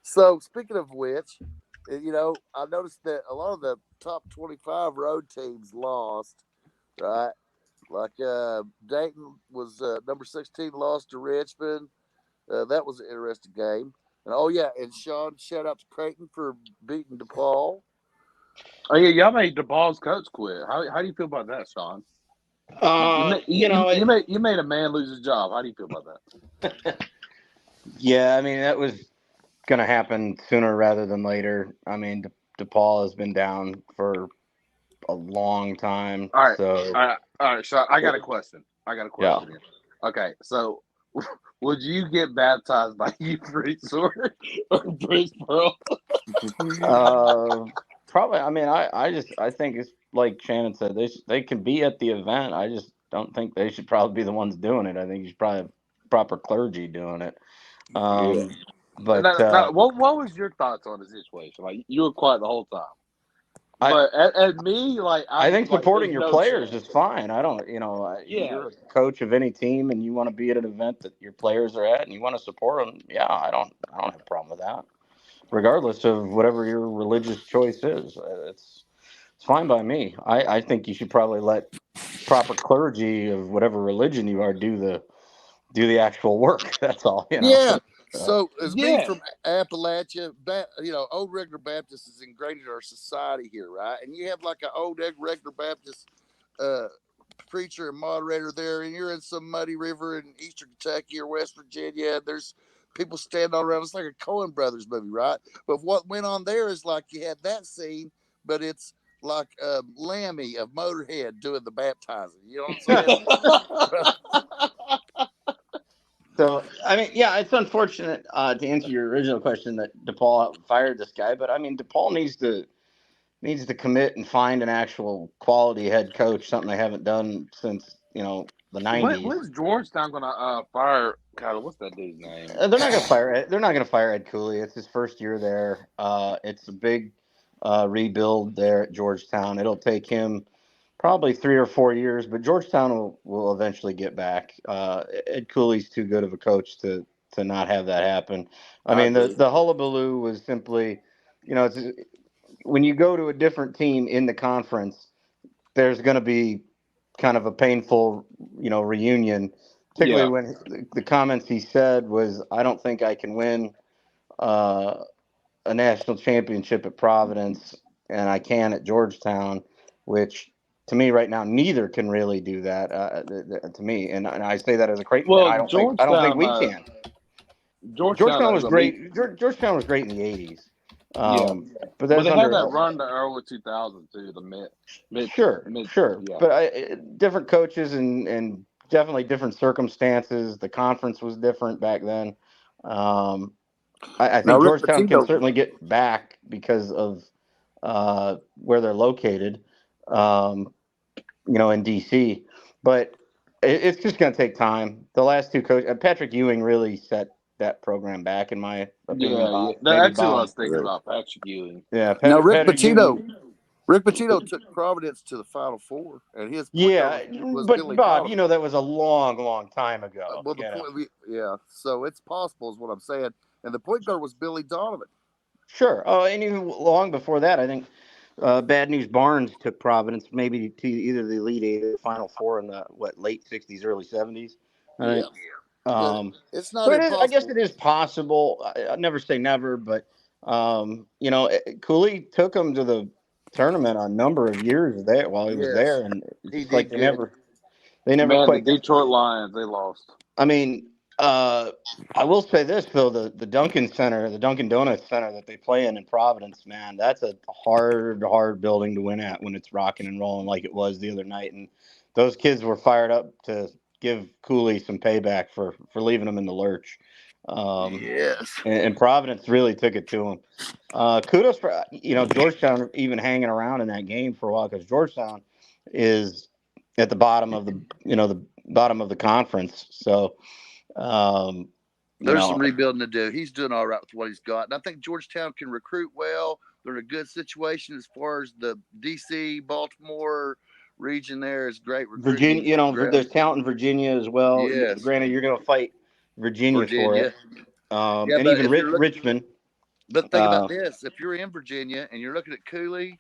So, speaking of which, you know, I noticed that a lot of the top 25 road teams lost, right? Like Dayton was number 16, lost to Richmond. That was an interesting game. And oh yeah, and Sean, shout out to Creighton for beating DePaul. Oh yeah, y'all made DePaul's coach quit. How do you feel about that, Sean? You made a man lose his job. How do you feel about that? Yeah, I mean, that was going to happen sooner rather than later. I mean, DePaul has been down for a long time. All right, so all right. So I got a question. Here. Okay, so would you get baptized by you, Freeze, or Bruce Pearl? Probably. I mean, I think it's like Shannon said. They can be at the event. I just don't think they should probably be the ones doing it. I think you should probably have proper clergy doing it. But now, what was your thoughts on the situation? Like, you were quiet the whole time. But at me, like, I think supporting your players chance. is fine. I don't, you're a coach of any team and you want to be at an event that your players are at and you want to support them. Yeah, I don't have a problem with that, regardless of whatever your religious choice is. It's fine by me. I think you should probably let proper clergy of whatever religion you are do the actual work. That's all. Yeah. So, as being from Appalachia, Old Regular Baptist is ingrained in our society here, right? And you have like an old Regular Baptist preacher and moderator there, and you're in some muddy river in Eastern Kentucky or West Virginia. There's people standing all around. It's like a Coen Brothers movie, right? But what went on there is like you had that scene, but it's like Lammy of Motorhead doing the baptizing. You know what I'm saying? So, I mean, yeah, it's unfortunate to answer your original question that DePaul fired this guy, but I mean, DePaul needs to commit and find an actual quality head coach, something they haven't done since, the 90s. When's Georgetown going to fire, God, what's that dude's name? They're not going to fire They're not going to fire Ed Cooley. It's his first year there. It's a big rebuild there at Georgetown. It'll take him probably 3 or 4 years, but Georgetown will eventually get back. Ed Cooley's too good of a coach to not have that happen. I mean, the hullabaloo was simply, it's, when you go to a different team in the conference, there's going to be kind of a painful, reunion. Particularly when the comments he said was, "I don't think I can win a national championship at Providence, and I can at Georgetown," which, to me right now, neither can really do that. To me, and I say that as a Creighton fan. I don't think we can. Georgetown was great. Georgetown was great in the '80s. But they had that run to early 2000 too. The mid. Sure. Yeah. But different coaches and definitely different circumstances. The conference was different back then. I think Georgetown can certainly get back because of where they're located. In DC, but It's just going to take time. The last two coaches, Patrick Ewing really set that program back, in my opinion. Yeah. That's actually what I was thinking about, Patrick Ewing. Yeah, Now Rick Patrick Pitino. Ewing. Rick Pitino took Providence to the Final Four, and his was but Billy Bob, Donovan. that was a long time ago. Well, the point, so it's possible, is what I'm saying. And the point guard was Billy Donovan. Sure. Oh, and even long before that, I think Bad News Barnes took Providence maybe to either the Elite Eight or the Final Four in the late '60s, early '70s. I think. It's not So impossible. I guess it is possible. I never say never, but Cooley took him to the tournament a number of years there while he was there, and it's like they never quite. The Detroit Lions, they lost. I mean, I will say this, Phil: the Dunkin' Center, the Dunkin' Donuts Center that they play in Providence, man, that's a hard building to win at when it's rocking and rolling like it was the other night, and those kids were fired up to give Cooley some payback for leaving them in the lurch. And Providence really took it to him. Kudos for Georgetown even hanging around in that game for a while, because Georgetown is at the bottom of the bottom of the conference. So there's some rebuilding to do. He's doing all right with what he's got, and I think Georgetown can recruit well. They're in a good situation as far as the DC, Baltimore region. There is great recruiting. Virginia, there's talent in Virginia as well. Yes. Granted, you're going to fight Virginia for it. And even Richmond. But think about this: if you're in Virginia and you're looking at Cooley,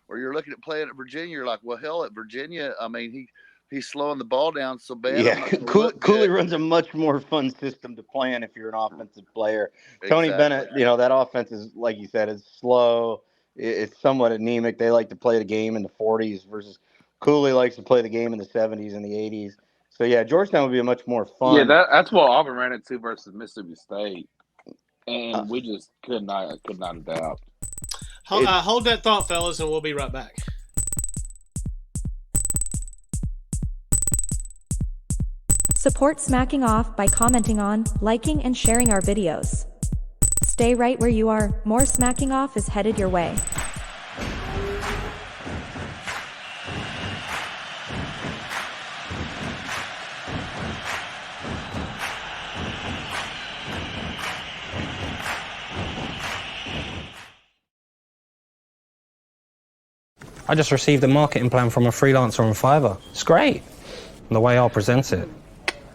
or you're looking at playing at Virginia, you're like, well, hell, at Virginia, I mean, he's slowing the ball down so bad. Yeah, Cooley runs a much more fun system to play in if you're an offensive player. Tony Bennett, that offense is, like you said, is slow. It's somewhat anemic. They like to play the game in the 40s versus Cooley likes to play the game in the 70s and the 80s. So, yeah, Georgetown would be a much more fun. Yeah, that's what Auburn ran into versus Mississippi State. And we just could not adapt. Hold that thought, fellas, and we'll be right back. Support Smacking Off by commenting on, liking, and sharing our videos. Stay right where you are. More Smacking Off is headed your way. I just received a marketing plan from a freelancer on Fiverr. It's great. And the way I'll present it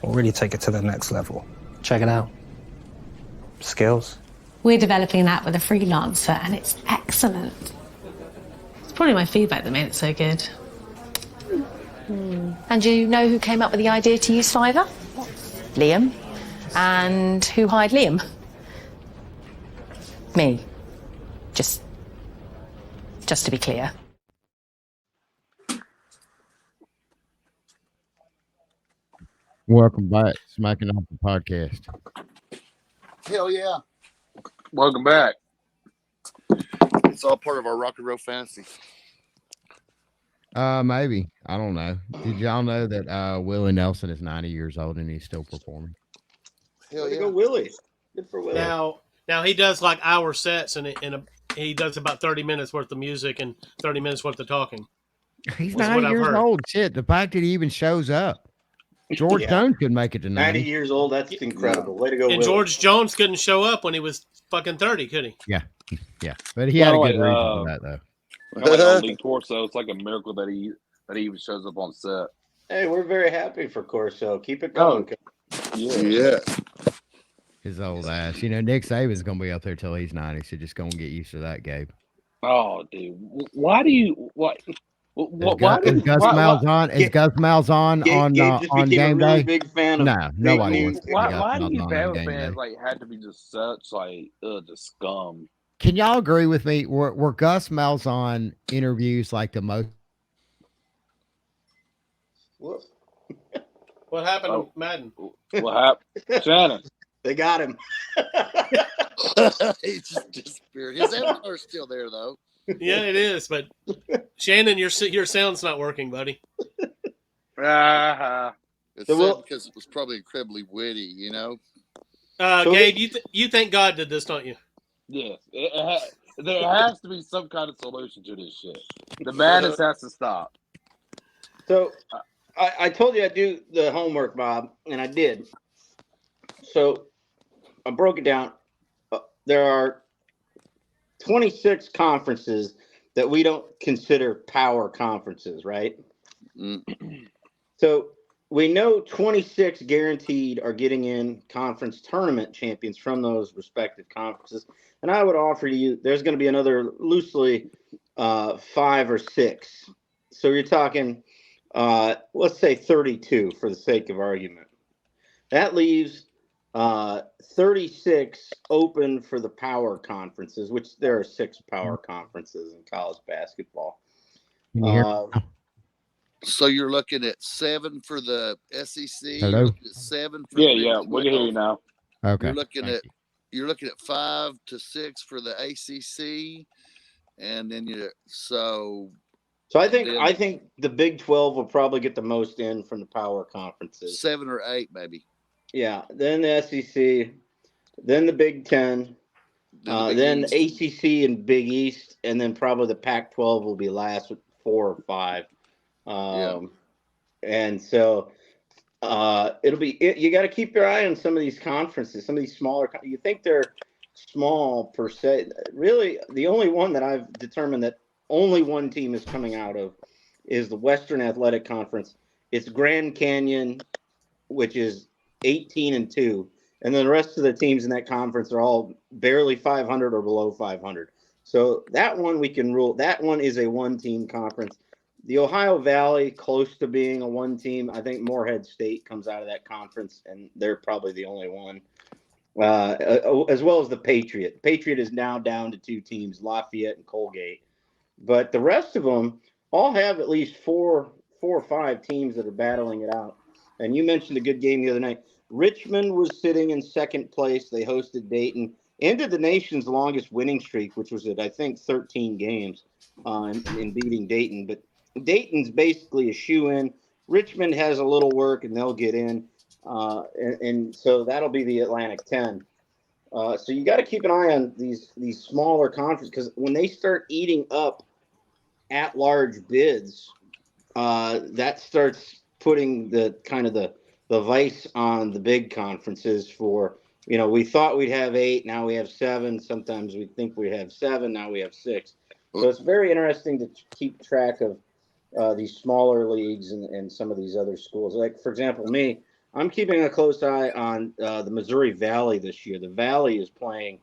will really take it to the next level. Check it out. Skills. We're developing that with a freelancer, and it's excellent. It's probably my feedback that made it so good. And you know who came up with the idea to use Fiverr? Liam. And who hired Liam? Me. Just to be clear. Welcome back, Smacking Off the Podcast. Hell yeah. Welcome back. It's all part of our rock and roll fantasy. Maybe. I don't know. Did y'all know that Willie Nelson is 90 years old and he's still performing? Hell yeah. Go Willie. Good for Willie. Now he does like hour sets, and he does about 30 minutes worth of music and 30 minutes worth of talking. He's 90 years old. Shit, the fact that he even shows up. George Jones could make it to 90 years old. That's incredible. Way to go, And Willie. George Jones couldn't show up when he was fucking 30, could he? Yeah. But he had a good reason for that, though. League Torso, it's like a miracle that he even shows up on set. Hey, we're very happy for Corso. Keep it going. Yeah. His old ass. Nick Saban's going to be up there till he's 90, so just going to get used to that, Gabe. Oh, dude. Why do you... What? Is Gus Malzahn on game day? Big fan of no, nobody wants to. Why do you Bama fans had to be just such the scum? Can y'all agree with me? Were Gus Malzahn interviews like the most? What happened to Madden? What happened, Shannon? They got him. He just disappeared. His avatar's still there though. Yeah, it is, but Shannon, your sound's not working, buddy. It's sad because it was probably incredibly witty, Gabe, you thank God did this, don't you? Yes, there has to be some kind of solution to this shit. The madness has to stop. So, I told you I'd do the homework, Bob, and I did. So I broke it down. There are 26 conferences that we don't consider power conferences, right? So we know 26 guaranteed are getting in conference tournament champions from those respective conferences. And I would offer you there's going to be another loosely 5 or 6. So you're talking, let's say 32 for the sake of argument. That leaves 36 open for the power conferences, which there are 6 power conferences in college basketball. Can you hear? So you're looking at 7 for the SEC. Hello? You're looking at 7 for the Big 12. We can hear you now. Okay. You're looking at 5 to 6 for the ACC, and then So I think the Big 12 will probably get the most in from the power conferences. 7 or 8 maybe. Yeah. Then the SEC, then the Big 10, then the ACC and Big East, and then probably the Pac-12 will be last with 4 or 5. And so it'll be you got to keep your eye on some of these conferences, some of these smaller. You think they're small per se. Really, the only one that I've determined that only one team is coming out of is the Western Athletic Conference. It's Grand Canyon, which is 18-2, and then the rest of the teams in that conference are all barely 500 or below 500. So that one we can rule. That one is a one-team conference. The Ohio Valley, close to being a one-team. I think Morehead State comes out of that conference, and they're probably the only one. As well as the Patriot. Patriot is now down to 2 teams, Lafayette and Colgate. But the rest of them all have at least 4 or 5 teams that are battling it out. And you mentioned a good game the other night. Richmond was sitting in second place. They hosted Dayton. Ended the nation's longest winning streak, which was at, I think, 13 games in beating Dayton. But Dayton's basically a shoe-in. Richmond has a little work, and they'll get in. And so that'll be the Atlantic 10. So you got to keep an eye on these smaller conferences, because when they start eating up at-large bids, that starts putting the vice on the big conferences for, we thought we'd have 8, now we have 7. Sometimes we think we have 7, now we have 6. So it's very interesting to keep track of these smaller leagues and some of these other schools. Like, for example, I'm keeping a close eye on the Missouri Valley this year. The Valley is playing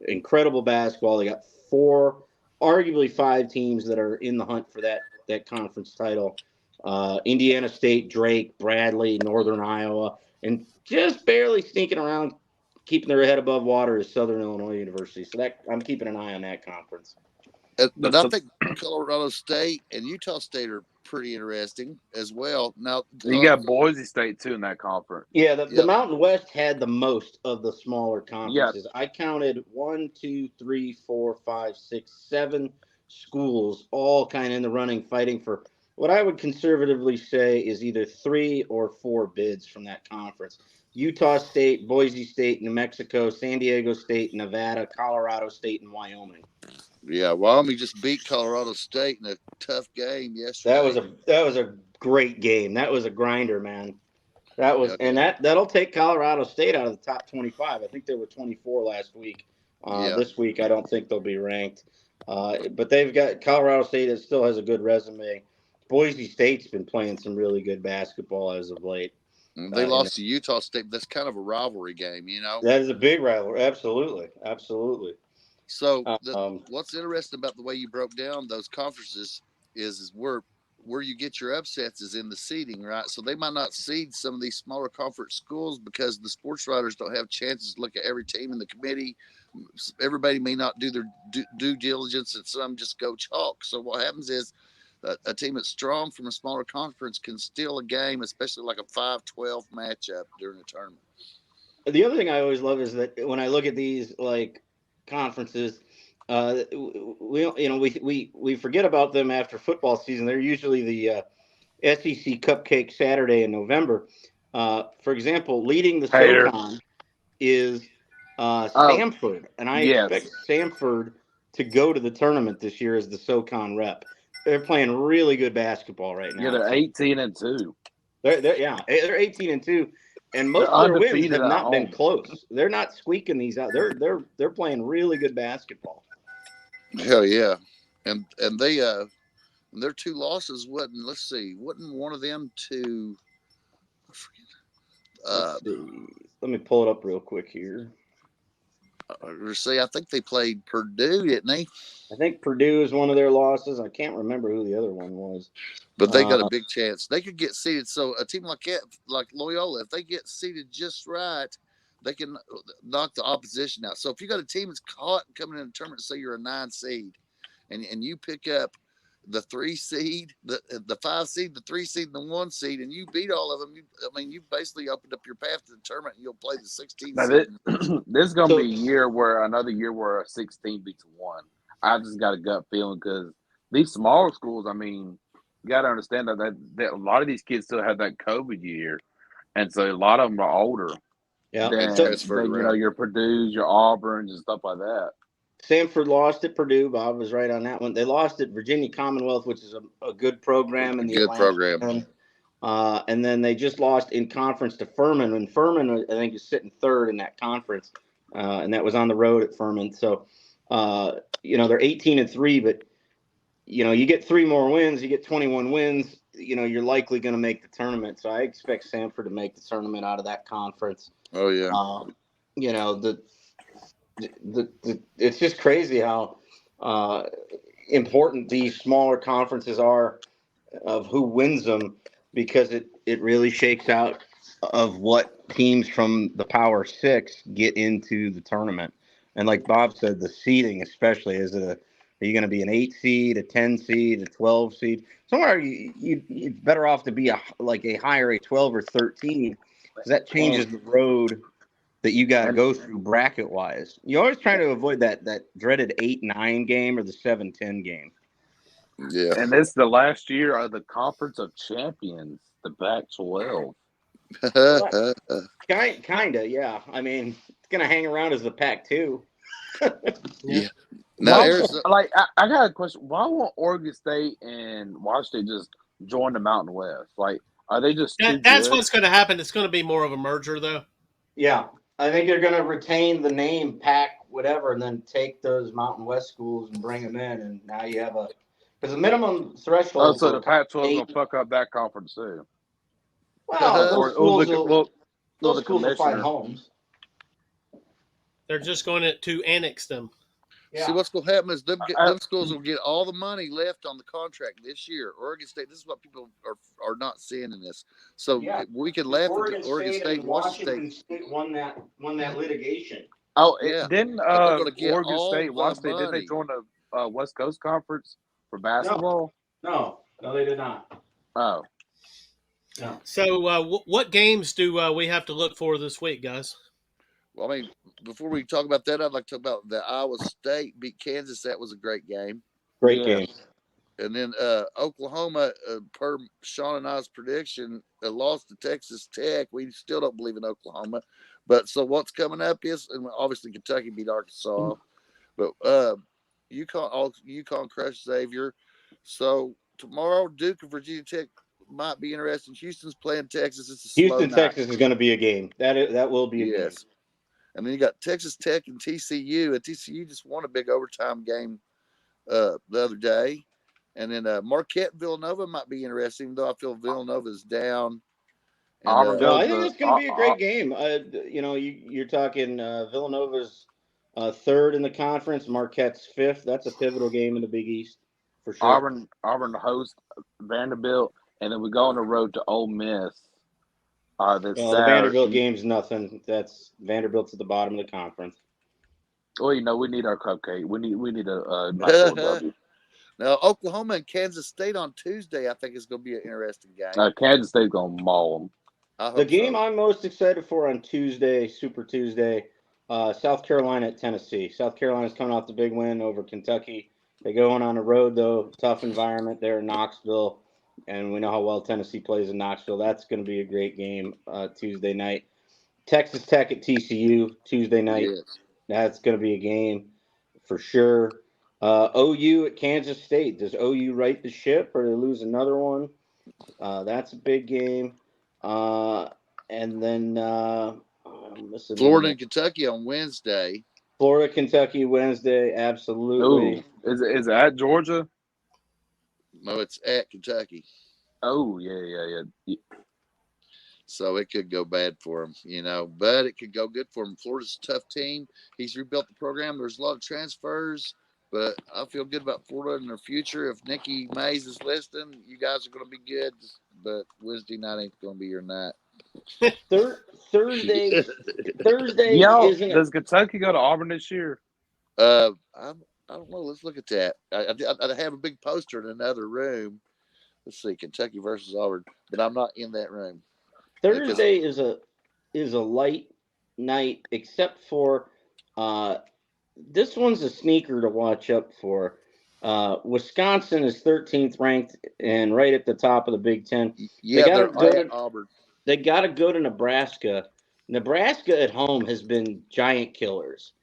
incredible basketball. They got 4, arguably 5 teams that are in the hunt for that conference title. Indiana State, Drake, Bradley, Northern Iowa, and just barely sneaking around, keeping their head above water is Southern Illinois University. So I'm keeping an eye on that conference. But I think Colorado State and Utah State are pretty interesting as well. Now you got Boise State too in that conference. Yeah, the Mountain West had the most of the smaller conferences. I counted 1, 2, 3, 4, 5, 6, 7 schools all kind of in the running, fighting for what I would conservatively say is either 3 or 4 bids from that conference. Utah State, Boise State, New Mexico, San Diego State, Nevada, Colorado State, and Wyoming. Yeah, Wyoming just beat Colorado State in a tough game yesterday. That was a great game. That was a grinder, man. That was, and that'll take Colorado State out of the top 25. I think they were 24 last week. This week, I don't think they'll be ranked. But they've got Colorado State that still has a good resume. Boise State's been playing some really good basketball as of late. They lost to Utah State. That's kind of a rivalry game, That is a big rivalry. Absolutely. So what's interesting about the way you broke down those conferences is where you get your upsets is in the seeding, right? So they might not seed some of these smaller conference schools because the sports writers don't have chances to look at every team in the committee. Everybody may not do their due diligence, and some just go chalk. So what happens is a team that's strong from a smaller conference can steal a game, especially like a 5-12 matchup during a tournament. The other thing I always love is that when I look at these conferences, we forget about them after football season. They're usually the SEC Cupcake Saturday in November. For example, leading the SoCon is Samford, and I expect Samford to go to the tournament this year as the SoCon rep. They're playing really good basketball right now. Yeah, they're 18-2. They're 18-2, and most They're of their wins undefeated have at not been home. close. They're not squeaking these out. They're playing really good basketball. Hell yeah, and they their 2 losses wasn't. Let's see, wasn't one of them to. Let's see. Let me pull it up real quick here. See, I think they played Purdue, didn't they? I think Purdue is one of their losses. I can't remember who the other one was. But they got a big chance. They could get seeded. So a team like that, like Loyola, if they get seeded just right, they can knock the opposition out. So if you got a team that's caught coming in a tournament, say you're a 9 seed, and you pick up the 3 seed, the 5 seed, the 3 seed, and the 1 seed, and you beat all of them, you basically opened up your path to the tournament, and you'll play the 16 seed. This is going to be another year where a 16 beats 1. I just got a gut feeling because these smaller schools, you got to understand that a lot of these kids still have that COVID year, and so a lot of them are older. Yeah, than your Purdue's, your Auburn's, and stuff like that. Stanford lost at Purdue. Bob was right on that one. They lost at Virginia Commonwealth, which is a good program in the good Atlantic. program. And then they just lost in conference to Furman, and Furman, I think, is sitting 3rd in that conference, and that was on the road at Furman. So, they're 18-3, but you get 3 more wins, you get 21 wins. You're likely going to make the tournament. So I expect Stanford to make the tournament out of that conference. Oh yeah. It's just crazy how important these smaller conferences are of who wins them, because it really shakes out of what teams from the Power 6 get into the tournament. And like Bob said, the seeding especially, are you going to be an 8 seed, a 10 seed, a 12 seed? Somewhere you're better off to be a higher, a 12 or 13, because that changes the road that you got to go through bracket wise. You always try to avoid that dreaded 8-9 game or the 7-10 game. Yeah. And this is the last year of the Conference of Champions, the Pac-12. Kinda, yeah. It's gonna hang around as the Pac-2. Yeah. Now, I got a question. Why won't Oregon State and Washington just join the Mountain West? Are they just that's what's going to happen. It's going to be more of a merger, though. Yeah, I think they're going to retain the name Pac whatever, and then take those Mountain West schools and bring them in, and now you have because the minimum threshold. Oh, so the Pac-12 will fuck up that conference too. Well, those schools will find homes. They're just going to annex them. Yeah. See, what's going to happen is them schools will get all the money left on the contract this year. Oregon State, this is what people are not seeing in this. So we can laugh at Oregon State and Washington State won that litigation. Oh, yeah. Didn't Oregon State, Washington State, didn't they join the West Coast Conference for basketball? No, they did not. Oh. No. So what games do we have to look for this week, guys? Well, before we talk about that, I'd like to talk about the Iowa State beat Kansas. That was a great game. Great game. And then Oklahoma, per Sean and I's prediction, lost to Texas Tech. We still don't believe in Oklahoma. But so what's coming up is, and obviously Kentucky beat Arkansas. But UConn crushed Xavier. So tomorrow, Duke and Virginia Tech might be interesting. Houston's playing Texas. It's a slow night. Texas is going to be a game. That will be a game. And then you got Texas Tech and TCU. And TCU just won a big overtime game the other day. And then Marquette and Villanova might be interesting, though I feel Villanova's down. And, I think it's going to be a great game. You're talking Villanova's 3rd in the conference, Marquette's 5th. That's a pivotal game in the Big East for sure. Auburn hosts Vanderbilt, and then we go on the road to Ole Miss. The Vanderbilt game's nothing. That's Vanderbilt's at the bottom of the conference. Well, we need our cupcake. We need a nice W. Now, Oklahoma and Kansas State on Tuesday, I think is going to be an interesting game. Kansas State's going to maul them. The game I'm most excited for on Tuesday, Super Tuesday, South Carolina at Tennessee. South Carolina's coming off the big win over Kentucky. They're going on the road, though. Tough environment there in Knoxville. And we know how well Tennessee plays in Knoxville. That's going to be a great game Tuesday night. Texas Tech at TCU Tuesday night. Yes. That's going to be a game for sure. OU at Kansas State. Does OU right the ship or they lose another one? That's a big game. And then Florida and Kentucky on Wednesday. Florida, Kentucky, Wednesday, absolutely. Ooh, is it at Georgia? No, it's at Kentucky. Oh, yeah. So it could go bad for him, but it could go good for him. Florida's a tough team. He's rebuilt the program. There's a lot of transfers, but I feel good about Florida in their future. If Nikki Mays is listening, you guys are going to be good, but Wednesday night ain't going to be your night. Thursday Does Kentucky go to Auburn this year? I don't know. Let's look at that. I have a big poster in another room. Let's see, Kentucky versus Auburn, but I'm not in that room. Thursday is a light night, except for this one's a sneaker to watch up for. Wisconsin is 13th ranked and right at the top of the Big Ten. Yeah, they're at Auburn. They got to go to Nebraska. Nebraska at home has been giant killers.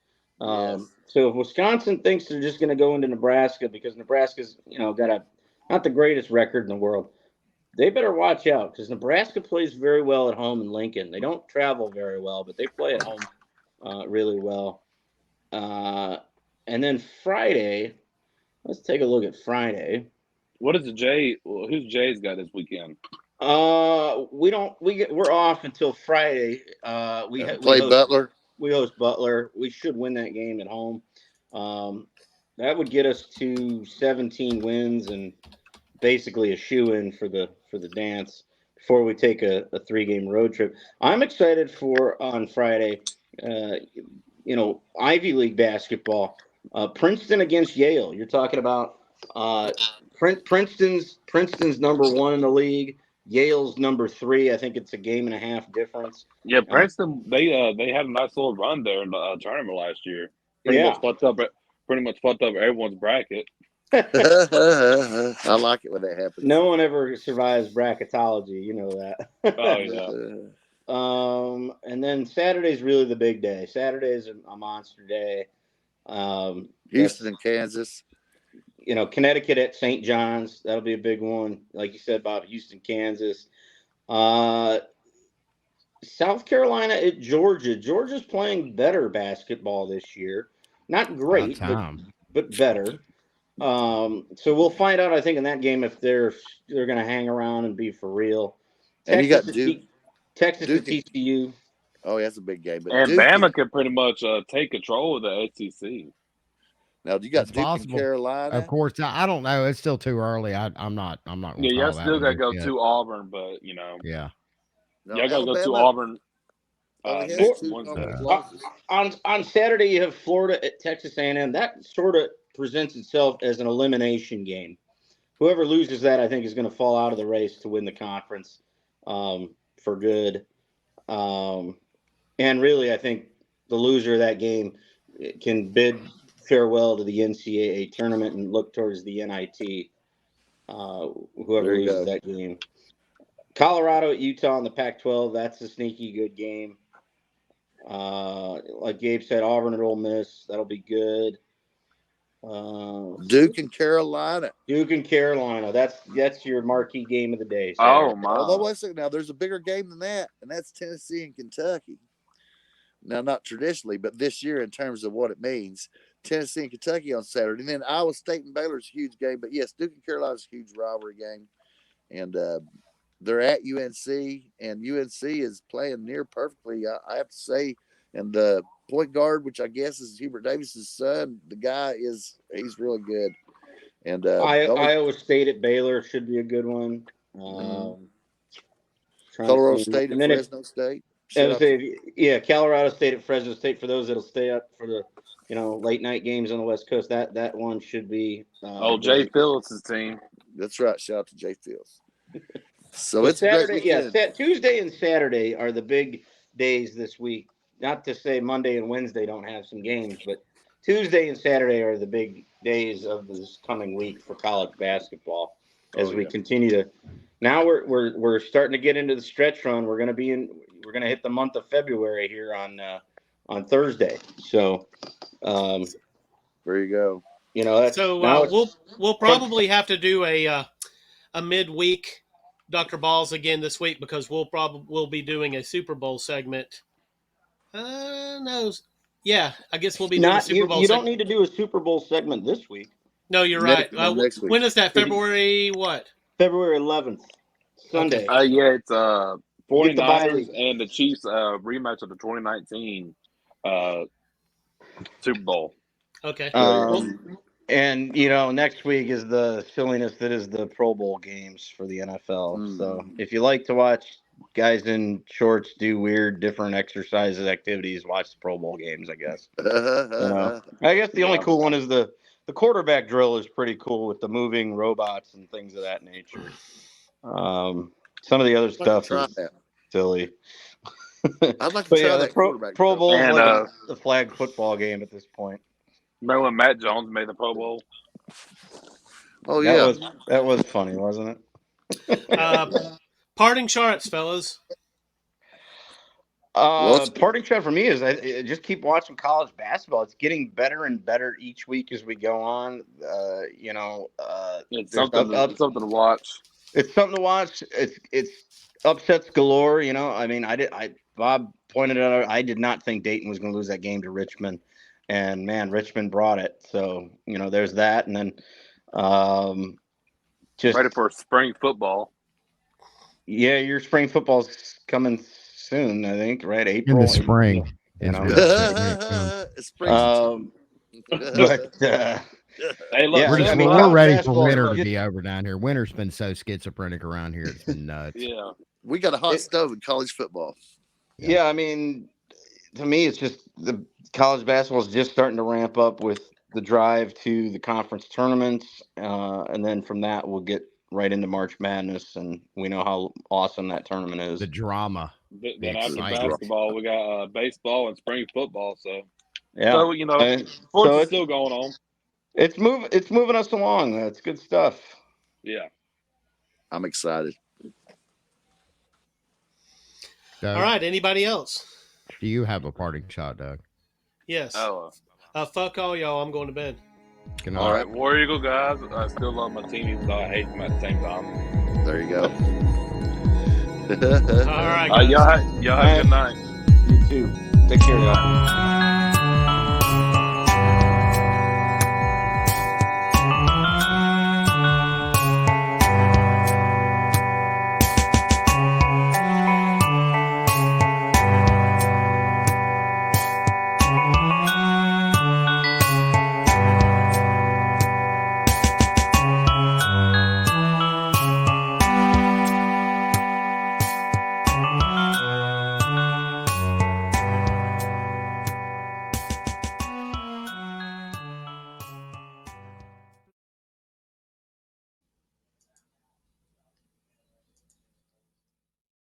Yes. So if Wisconsin thinks they're just going to go into Nebraska because Nebraska's got not the greatest record in the world, they better watch out because Nebraska plays very well at home in Lincoln. They don't travel very well, but they play at home really well. And then Friday, let's take a look at Friday. What is who's Jay's got this weekend? We're off until Friday. We host Butler. We host Butler. We should win that game at home. That would get us to 17 wins and basically a shoe-in for the dance before we take a 3-game road trip. I'm excited for on Friday. Ivy League basketball. Princeton against Yale. You're talking about Princeton's number 1 in the league. Yale's number 3. I think it's a game and a half difference. Yeah, Princeton. They had a nice little run there in the tournament last year. Pretty much fucked up everyone's bracket. I like it when that happens. No one ever survives bracketology. You know that. Oh yeah. And then Saturday's really the big day. Saturday's a monster day. Houston and Kansas. Connecticut at St. John's. That'll be a big one. Like you said about Houston, Kansas. South Carolina at Georgia. Georgia's playing better basketball this year. Not great, but better. So we'll find out, I think, in that game if they're going to hang around and be for real. And you got Duke. Texas at TCU. Oh, that's a big game. But And Duke, Bama can pretty much take control of the SEC. Now, you got Duke and Carolina. Of course, I don't know. It's still too early. I'm not. Yeah, you still got to go to Auburn, but Yeah. No, you got to go to Auburn. On Saturday, you have Florida at Texas A&M. That sort of presents itself as an elimination game. Whoever loses that, I think, is going to fall out of the race to win the conference for good. And really, I think the loser of that game can bid farewell to the NCAA tournament and look towards the NIT. Whoever loses that game. Colorado at Utah in the Pac-12. That's a sneaky good game. Like Gabe said, Auburn at Ole Miss. That'll be good. Duke and Carolina. That's your marquee game of the day. Oh my! Although wait a second, now there's a bigger game than that, and that's Tennessee and Kentucky. Now, not traditionally, but this year in terms of what it means, Tennessee and Kentucky on Saturday, and then Iowa State and Baylor's a huge game. But yes, Duke and Carolina's a huge rivalry game, and they're at UNC, and UNC is playing near perfectly. I have to say, and the point guard, which I guess is Hubert Davis's son, the guy he's really good. And Iowa State at Baylor should be a good one. Colorado State at Fresno State. Colorado State at Fresno State for those that'll stay up for the late night games on the West Coast. That one should be. Jay Phillips' team. That's right. Shout out to Jay Phillips. So it's Saturday. Tuesday and Saturday are the big days this week. Not to say Monday and Wednesday don't have some games, but Tuesday and Saturday are the big days of this coming week for college basketball. As we continue to, now we're starting to get into the stretch run. We're going to hit the month of February here on Thursday. So, there you go. We'll probably have to do a midweek Dr. Balls again this week because we'll be doing a Super Bowl segment. No. Yeah, I guess we'll be doing a Super Bowl You segment. don't need to do a Super Bowl segment this week. No, you're right. Next week. When is that? February what? February 11th. Sunday. Okay. Yeah, it's 49ers and the Chiefs rematch of the 2019 Super Bowl. Okay. And, next week is the silliness that is the Pro Bowl games for the NFL. So if you like to watch guys in shorts do weird, different exercises, activities, watch the Pro Bowl games, I guess. I guess the only cool one is the quarterback drill is pretty cool with the moving robots and things of that nature. Some of the other stuff is silly. I'd like to try that Pro Bowl is like the flag football game at this point. Remember when Matt Jones made the Pro Bowl? Oh, yeah. That was funny, wasn't it? Parting shots, fellas. Parting shot for me is I just keep watching college basketball. It's getting better and better each week as we go on. It's something to watch. It's something to watch. It's upsets galore. Bob pointed out I did not think Dayton was going to lose that game to Richmond, and man, Richmond brought it. So there's that, and then just ready for spring football. Yeah, your spring football's coming soon, I think, right? April. In the spring. Hey, look, we're ready for winter to be over down here. Winter's been so schizophrenic around here. It's been nuts. Yeah. We got a hot stove in college football. Yeah, I mean, to me, it's just the college basketball is just starting to ramp up with the drive to the conference tournaments. And then from that, we'll get right into March Madness, and we know how awesome that tournament is. The drama. Then after basketball, we got baseball and spring football. So, yeah. So, sports is still going on. It's moving us along. That's good stuff. Yeah. I'm excited. Doug, all right. Anybody else? Do you have a parting shot, Doug? Yes. Fuck all y'all. I'm going to bed. All right. War Eagle guys. I still love my team, even though I hate them at the same time. There you go. All right, guys. Y'all have a good night. You too. Take care, y'all.